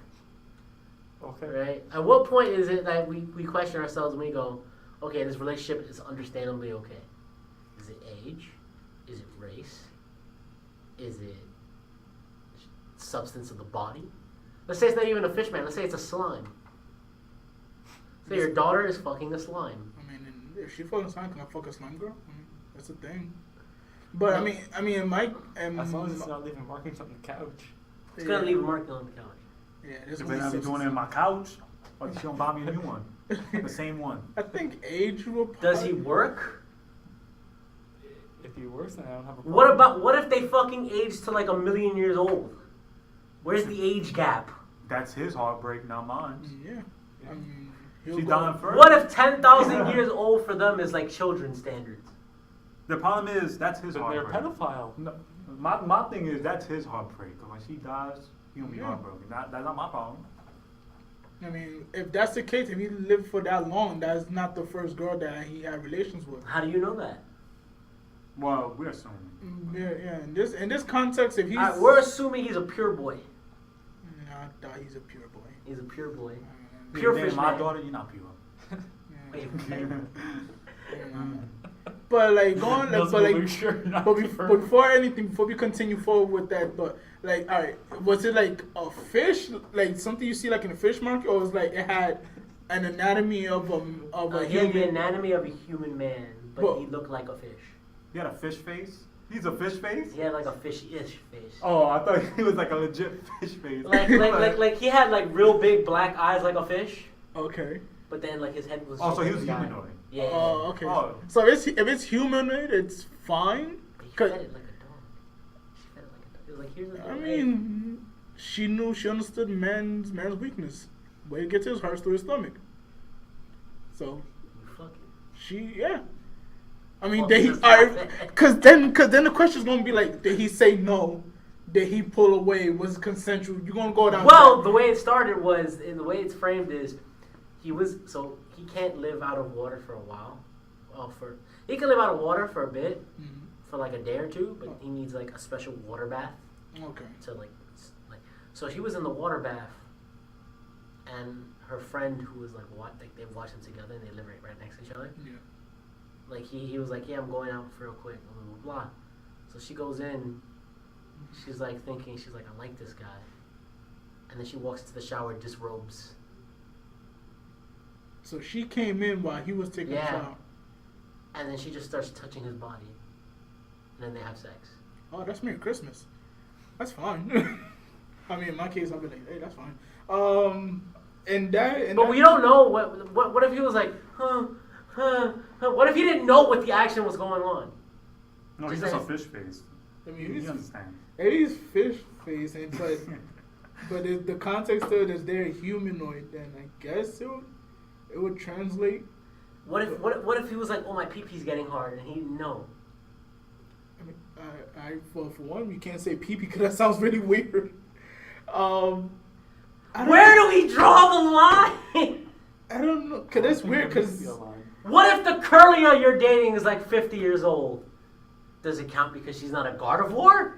Okay. Right? At what point is it that we question ourselves and we go, okay, this relationship is understandably okay? Is it age? Is it race? Is it substance of the body? Let's say it's not even a fish man. Let's say it's a slime. Say your daughter is fucking a slime. I mean, if she fucking slime, can I fuck a slime girl? I mean, that's a thing. But No. I mean, Mike. As long as it's not leaving markings on the couch. It's gonna leave a mark on the couch. Yeah, there's If gonna they be not doing it in my couch, or she don't buy me a new one. The same one. I think age will. Does he work? If he works, then I don't have a problem. What if they fucking age to like 1,000,000 years old? Where's the age gap? That's his heartbreak, not mine. Yeah. I mean, he'll She's go- dying first. What if 10,000 years old for them is like children's standards? The problem is that's his Then they're a heartbreak. pedophile. No, my thing is that's his heartbreak. 'Cause when she dies, he gonna be Yeah. heartbroken. That's not my problem. I mean, if that's the case, if he lived for that long, that's not the first girl that he had relations with. How do you know that? Well, we're assuming. Yeah. In this context, if he's, Alright, we're assuming he's a pure boy. I doubt he's a pure boy. He's a pure boy. Yeah, Pure Then fish my man. daughter, you're not pure. Wait, But like going, like, Doesn't but like, look sure not but, to before, her. before anything, before we continue forward with that thought, like, all right, was it like a fish, like something you see like in a fish market, or was like it had an anatomy of a he had the human? anatomy of a human man, but Well- he looked like a fish. He had a fish face. He's a fish face. He had like a fishy-ish face. Oh, I thought he was like a legit fish face. Like he had like real big black eyes like a fish, Okay. but then like his head was. Oh, so shaped he was like a guy. humanoid. Yeah. Oh, okay. Oh. So if it's humanoid, it's fine. But he 'Cause- fed it like a dog. She fed it like a dog. It was like, here's a I little egg. mean, she understood man's weakness. Way to get to his heart is through his stomach. So You fucking. yeah. I mean, Oh, did he? just Alright, like cause then the question's gonna be like, did he say no? Did he pull away? Was it consensual? You're gonna go down. Well, the way it started was, and the way it's framed is, he can't live out of water for a while. He can live out of water for a bit, Mhm. for like a day or two, but he needs like a special water bath Okay. to like. So she was in the water bath, and her friend who was like they watch them together and they live right next to each other. Yeah. Like he was like, yeah, I'm going out real quick, blah blah blah. So she goes in. She's like thinking, she's like, I like this guy, and then she walks into the shower, disrobes. So she came in while he was taking Yeah. a shower. And then she just starts touching his body. And then they have sex. Oh, that's Merry Christmas. That's fine. I mean, in my case, I'll be like, hey, that's fine. But we don't know what if he was like, what if he didn't know what the action was going on? No, he's Just just a like- fish face. I mean, He he's, understands. it is fish face, and but if the context of it is they're humanoid, then I guess it would translate. What if he was like, oh, my pee-pee's getting hard, and he didn't know? I mean, for one, you can't say pee because that sounds really weird. I don't Where do we draw the line? I don't know, cause that's weird. Cause What if the curlier you're dating is like 50 years old? Does it count because she's not a gardevoir?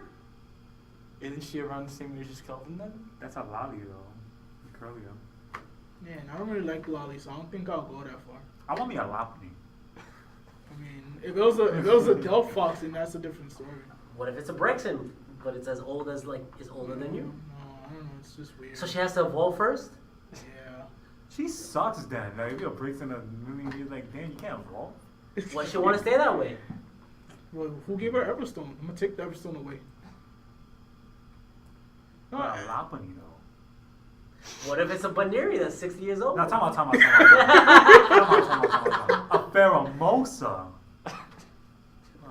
Isn't she around the same age as Kelvin then? That's a lolly though. Curly though. man, I don't really like lollies, so I don't think I'll go that far. I want me a lapney. I mean, if it was a Delph fox, then that's a different story. What if it's a Brexham, but it's as old as is older than you? No, I don't know. It's just weird. So she has to evolve first? Yeah. She sucks then. Like if you breaks in a million years, like damn, you can't evolve. Why she want to stay that way? Well, who gave her Everstone? I'm gonna take the Everstone away. But a lapney though. What if it's a Baneri that's 60 years old? Now, time out. A pheromosa. Oh,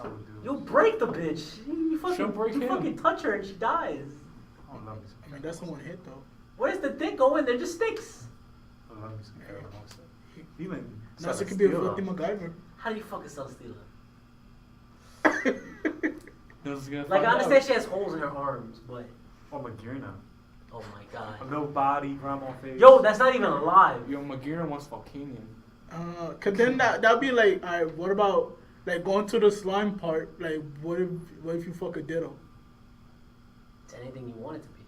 dude. You'll break the bitch. You She'll break him. fucking touch her and she dies. I love me some I mean, that's the one hit though. Where's the dick going? They're just sticks. I love me some pheromosa. Even That's it Celesteela. could be a filthy MacGyver. How do you fucking sell stealer? Like, I understand she has holes in her arms, but Oh, Magirna. oh my god. A little body, grandma face. Yo, that's not even alive. Yo, Magirna wants Volcanion. Cause then that'd be like, alright, what about like going to the slime part? Like, what if you fuck a ditto? It's anything you want it to be.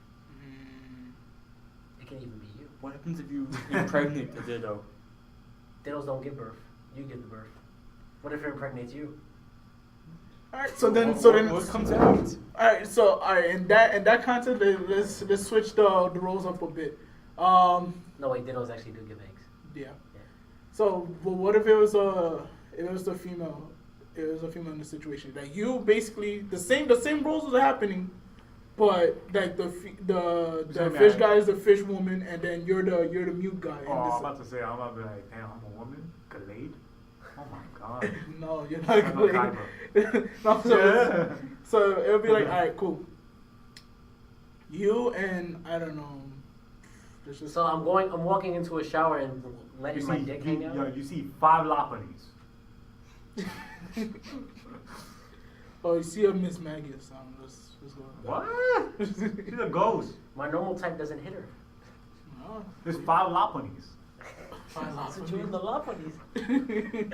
Mm, It can even be you. What happens if you impregnate the Ditto? Dittos don't give birth. You give the birth. What if it impregnates you? alright, so then What comes out? alright, in that context, let's switch the roles up a bit. No, wait, Dittos actually do give eggs. Yeah. So, well, what if it was the female? It was a female in the situation. Like you basically the same roles are happening, but like the fish guy is the fish woman, and then you're the mute guy. Oh, I'm about to say, I'm about to be like, damn, I'm a woman? Gallade? Oh my god. No, you're not I'm a gonna. Kaiba. No, Yeah. so it'll be like, alright, cool. You and I don't know. There's just So I'm walking into a shower and letting my dick hang out. You see 5 Lopunnies. Oh, you see a Miss Maggie or something. Let's go. What? She's a ghost. My normal type doesn't hit her. No. There's 5 Lopunnies. That's what you in the Lopunnies. Don't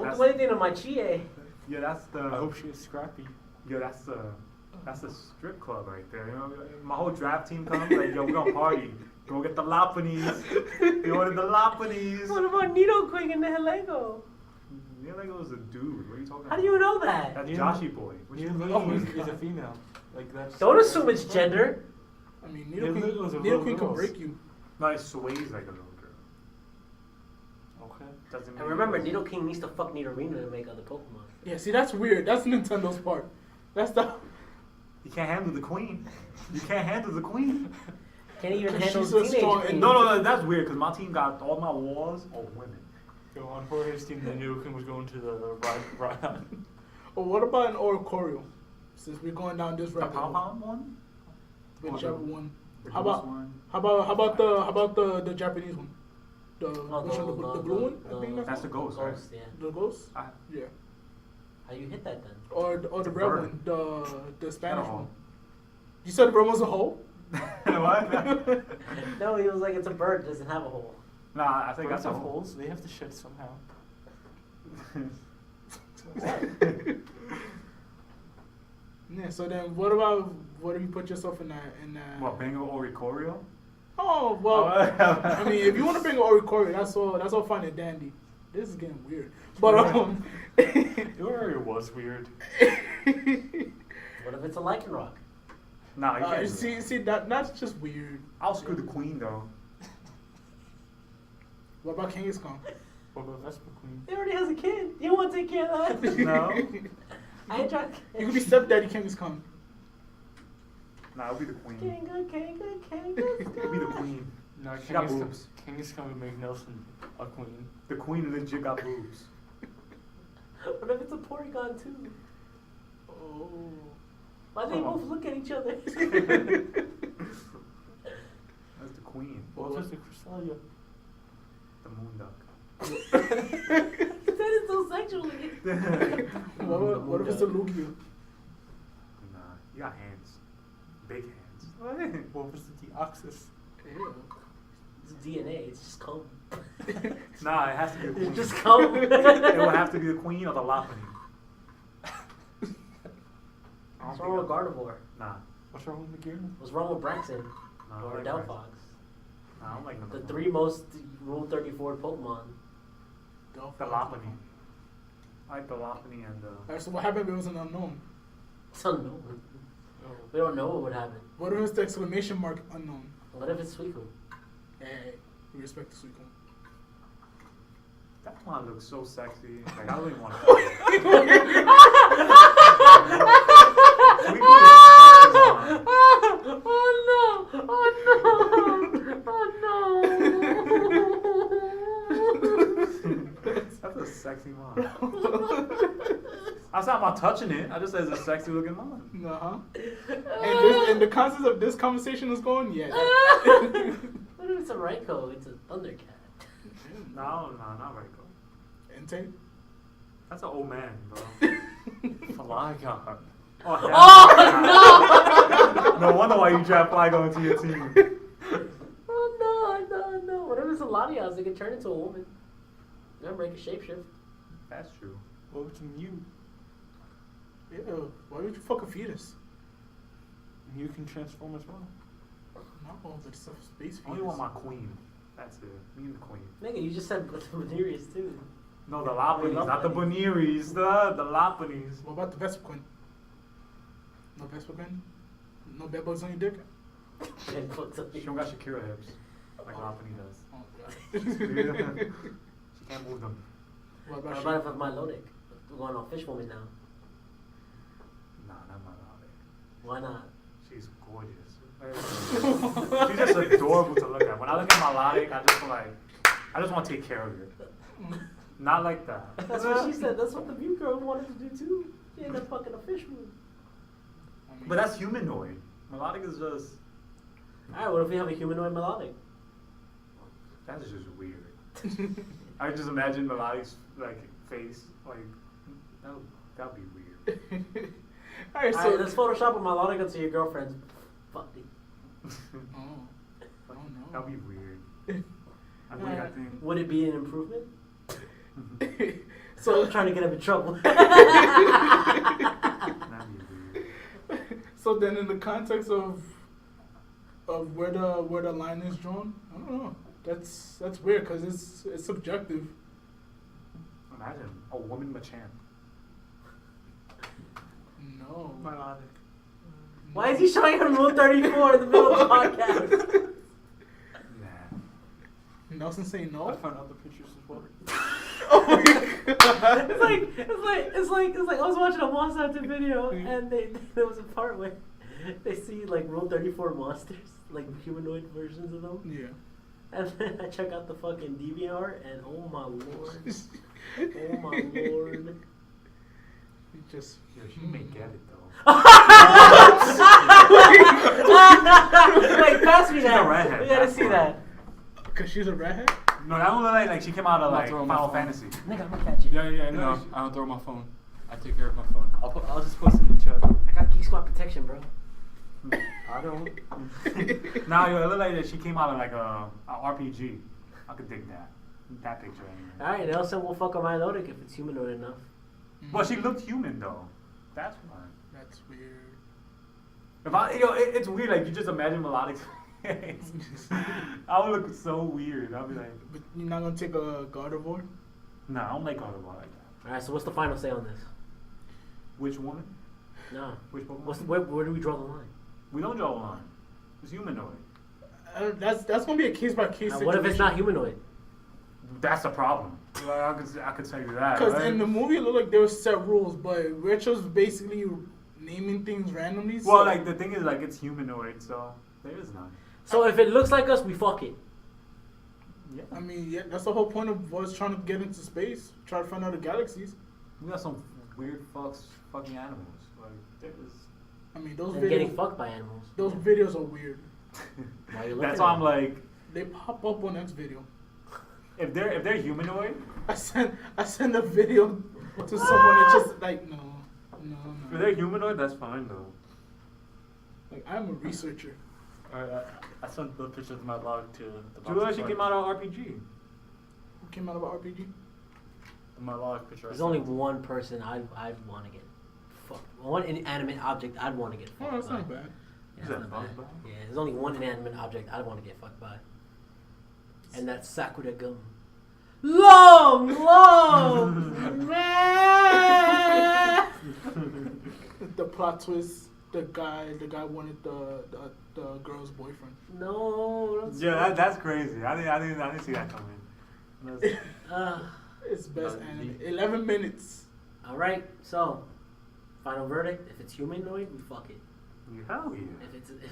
That's- do anything to my chie. Yeah, that's the. I hope she is scrappy. Yo, that's the strip club right there. You know, my whole draft team comes like, yo, we gonna party. Go get the Lopunnies. We ordered the Lopunnies. What about Nidoking and the Helego? Nidoking was a dude. What are you talking How about? do you know that? That's Nido- Joshy boy. What you mean? Is a female. Like that's. Don't assume it's gender. I mean, Yeah, it was a Nidoking little can girl. break you. No, it sways like a little girl. Okay. Doesn't mean And remember, Nidoking needs to fuck Nidorina to make other Pokemon. Yeah, see, that's weird. That's Nintendo's part. That's the. You can't handle the queen. You can't handle the queen. Can't even She's handle so teenage strong queen. and- No, that's weird because my team got all my walls all women. Go on Jorge's team. The Nidoking was going to the ride. Or what about an Oricorio? Since we're going down this The rabbit hole, pom-pom one? whichever one. The How goose about one? how about the Japanese one? The which one? The blue one? I think That's the ghost, right? Yeah. the ghost. I- Yeah. How you hit that then? Or the It's a red bird. one, the Spanish No. one. You said the red one's a hole? What? No, he was like, it's a bird, it doesn't have a hole. Nah, I think Birds that's a have hole. holes. They have to shit somehow. Yeah. So then, what if you put yourself in that What, Bengal Oricorio? Oh well. Oh. I mean, if you want to bring an Oricorio, that's all fine and dandy. This is getting weird. But Your area was weird. What if it's a Lycanroc? Nah, you can't do that. see that's just weird. I'll screw the queen though. What about Kangaskhan? What about Vespa Queen? He already has a kid. You want to take care of that? No. I ain't trying. You could be stepdaddy Kangaskhan. Nah, I'll be the queen. Kanga. I'll be the queen. No, She got boobs. Kangaskhan would make Nelson a queen. The queen legit got boobs. What if it's a Porygon too? Oh. Why they both look at each other? That's the queen. What if it's a Cresselia? The moon duck. That is so sexually. What if it's a Lugia? Nah, you got hands. Big hands. What if it's the Deoxys? Ew. It's DNA. It's just cum. Nah, it has to be the queen. It's just cum. It will have to be the queen or the Lopunny. What's wrong with Gardevoir? Nah. What's wrong with McGear? What's wrong with Braxton? Nah, I Or like Delphox? Bryce. Nah, I don't like The number 3 most Rule 34 Pokemon. The Lopunny. I like the Lopunny and the... Alright, so what happened if it was an unknown? It's unknown. Oh. We don't know what would happen. What if it's the exclamation mark unknown? What if it's Suicune? Hey, we respect the Suicune. That one looks so sexy. Like, I don't even want to... That's a sexy mom. I'm not touching it. I just said it's a sexy looking mom. Uh-huh. And the concept of this conversation is going, yeah. What if it's a Raikou? It's a Thundercat. No, not right, go. Entei? That's an old man, bro. Flygon. Oh, hell Oh, no wonder why you draft Flygon into your team. Oh no. What if it's a Latias? They can turn into a woman. Remember, it can shapeshift. That's true. What if it's a Mew? Ew, why would you fuck a fetus? Mew can transform as well. No, it's a space fetus. I only want my queen. That's it. Me and the queen. Nigga, you just said Venerius too. No, the Lopunnies, love not the bunnies. Boneries. The Lopunnies. What about the Vespiquen? No Vespiquen? No bed bugs on your dick? She don't got Shakira hips. Like Lopunny does. Oh, God. She can't move them. What What about about if it's my Lodic? We're going on Fish Woman now. Nah, not my Lopunny. Why not? She's gorgeous. She's just adorable to look at. When I look at my Lodic, I just want to take care of her. Not like that. That's what she said. That's what the View girl wanted to do too. She ended up fucking a fish moon. I mean, But that's humanoid. Melodic is just... Alright, what if we have a humanoid melodic? That's just weird. I just imagine Melodic's like face, like that'd be weird. Alright, Alright, so let's Photoshop a melodica to your girlfriend's body. oh no. That'd be weird. I think. Would it be an improvement? So I'm trying to get him in trouble. That'd be weird. So then, in the context of where the line is drawn, I don't know. That's weird because it's subjective. Imagine a woman Machan. No. Melodic. Why is he showing him Rule 34 in the middle of the podcast? Nah. Nelson saying I no. found other pictures as well. Oh my god. It's like I was watching a Monster Hunter video and there was a part where they see like Rule 34 monsters, like humanoid versions of them. Yeah. And then I check out the fucking DVR and oh my lord. Oh my lord. He just. Yo, she may get it though. Wait, pass me She's a that. redhead, We gotta that's see why. that. Cause she's a redhead. No, that one look like she came out of I'm like throwing my Final phone. Fantasy. Nigga, I'm gonna catch it. Yeah. No, No, I don't throw my phone. I take care of my phone. I'll just post it in the chat. I got Geek Squad protection, bro. I don't. Nah, yo, it looked like that she came out of like a RPG. I could dig that. That picture anyway. Alright, Nelson will fuck a Milotic if it's humanoid enough. Well, she looked human though. That's fine. That's weird. If it's weird. Like you just imagine Melodic's face. I would look so weird. I'll be like, But you're not gonna take a Gardevoir? nah, I don't like Gardevoir like that. Alright, so what's the final say on this? Which woman? No. Which Pokemon? Where do we draw the line? We don't draw a line. It's humanoid. That's gonna be a case by case situation. What if it's not humanoid? That's the problem. Like, I could tell you that. Because right? in the movie, it looked like there were set rules, but Retro's basically naming things randomly. Well, so like the thing is, like it's humanoid, so there is none. So if it looks like us, we fuck it. Yeah. I mean, yeah, that's the whole point of us trying to get into space, try to find out the galaxies. We got some weird fucking animals. Like there's. I mean, those And getting videos, fucked by animals. those videos are weird. Why you looking That's at why I'm them? like, They pop up on X video. if they're humanoid, I send a video to someone that's just like no. if they're humanoid, that's fine though. Like I'm a researcher. Alright, I sent the pictures of my log to the box. Julia, she came out of RPG. Who came out of RPG? My log picture. There's only one person I'd want to get fucked. One inanimate object I'd want to get fucked Oh, that's by. not bad. Yeah, Is it's that not bad. fucked by? Yeah, there's only one inanimate object I'd want to get fucked by. And that's Sakura Gum. Long, man. The plot twist. The guy wanted the girl's boyfriend. No. That's Yeah, that's crazy. I didn't see that coming. That's- It's best No, anime. 11 minutes. all right. So, final verdict: if it's humanoid, we fuck it. Hell yeah.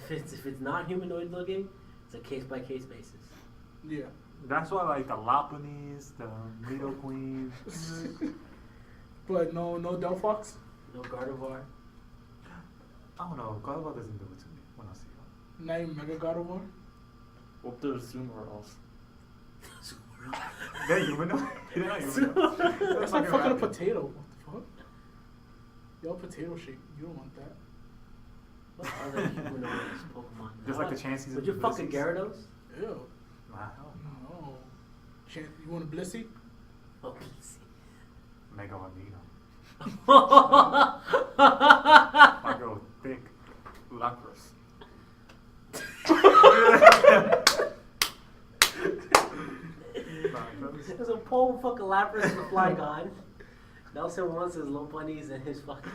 If it's not humanoid looking, it's a case by case basis. Yeah. That's why like the Lapanese, the Nido Queen. But no Delphox. No Gardevoir. I don't know. Gardevoir doesn't do it to me when I see her. Not even Mega Gardevoir. Whoop, there's Zoomer else. They're humanoid. They're not humanoid. That's like fucking a potato. What the fuck? Yo, potato shape. You don't want that. What other humanoid Pokemon? Just like the Chanseys. Would you fuck a Gyarados? Ew. Wow. No. You want a Blissey? Oh, let's see. Mega Magneto. That's My girl thick. Lapras. a pole fucking Lapras and a Flygon. Nelson wants his Lopunnies and his fucking.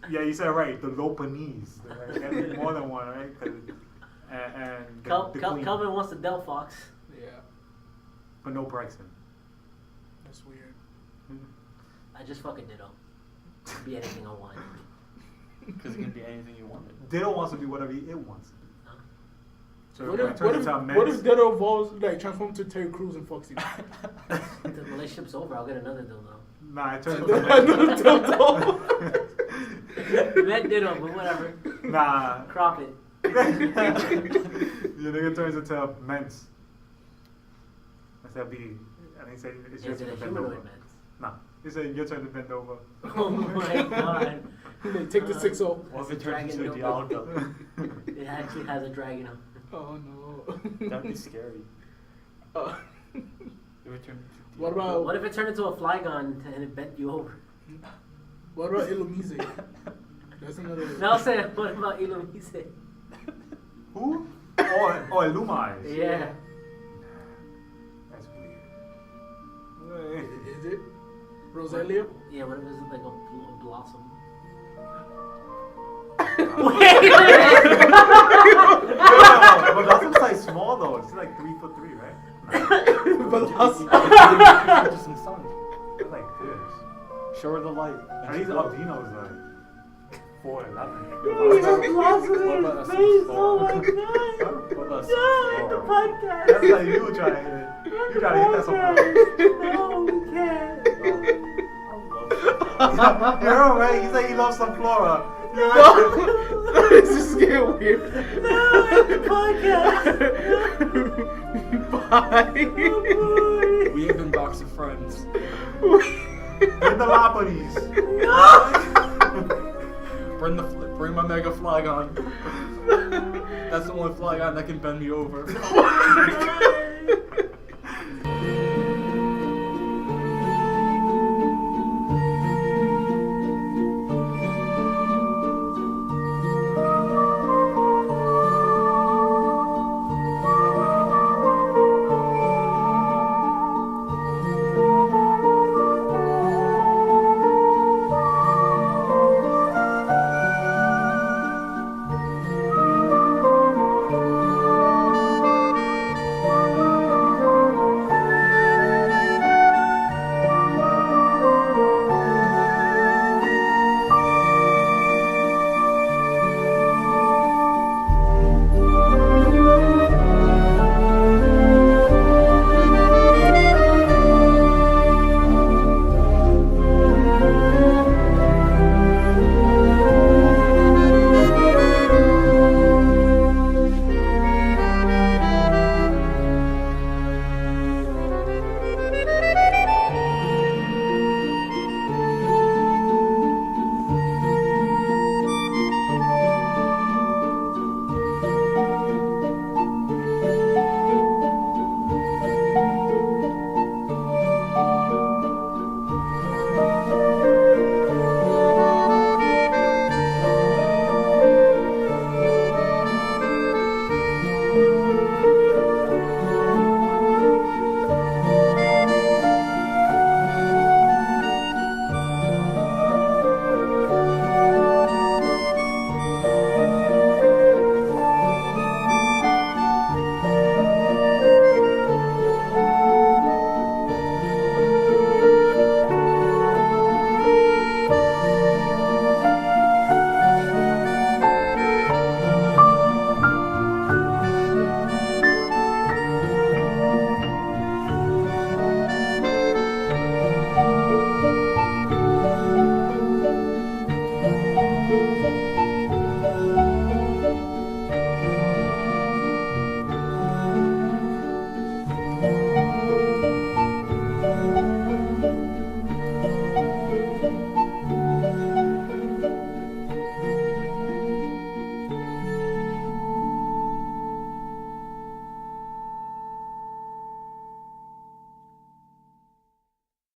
Yeah, you said it right. The Lopanese. Like, more than one, right? And the Queen. Kelvin wants the Delphox. Yeah. But no Bryson. That's weird. I just fucking Ditto. Be anything I want. Because it can be anything you wanted. Ditto wants to be whatever it wants to be. Huh? So What it if turns into a what menace. if Ditto evolves like transform to Terry Crews and fucks you? The relationship's over. I'll get another dildo. Nah, it turns into a menace. Met Ditto, but whatever. Nah. Crop it. Your nigga turns into a men's. said B, and he said it's your Is turn it to a bend over. humanoid man? No, he said your turn to bend over. Oh my god. They take the 6-0. What if it Dragon turns into a Nova. Dialga? It actually has a dragon on it. Oh no. That'd be scary. Uh, If it turned into what Dialga. about What if it turned into a Flygon and it bent you over? what about Illumise? That's another. Now say, what about Illumise? Who? Oh, Illumai. Yeah. That's weird. Is it Roselia? Yeah, what if it's like a blossom? But Blossom's like small though. It's like 3'3", right? Velocity. Just in sun. It's like this. Show her the light. And he's Aldino's like 4'11". What about us in Florida? What about us in Florida? That's like you try to hit it. You try to hit that some No, we can't. You heard him, right? He said he loves some flora. You heard No, this is getting weird. No, it's the podcast. Bye. We have been box of friends. Bring the Laponies. Bring my Mega Flygon. That's the only Flygon that can bend me over. Oh my god.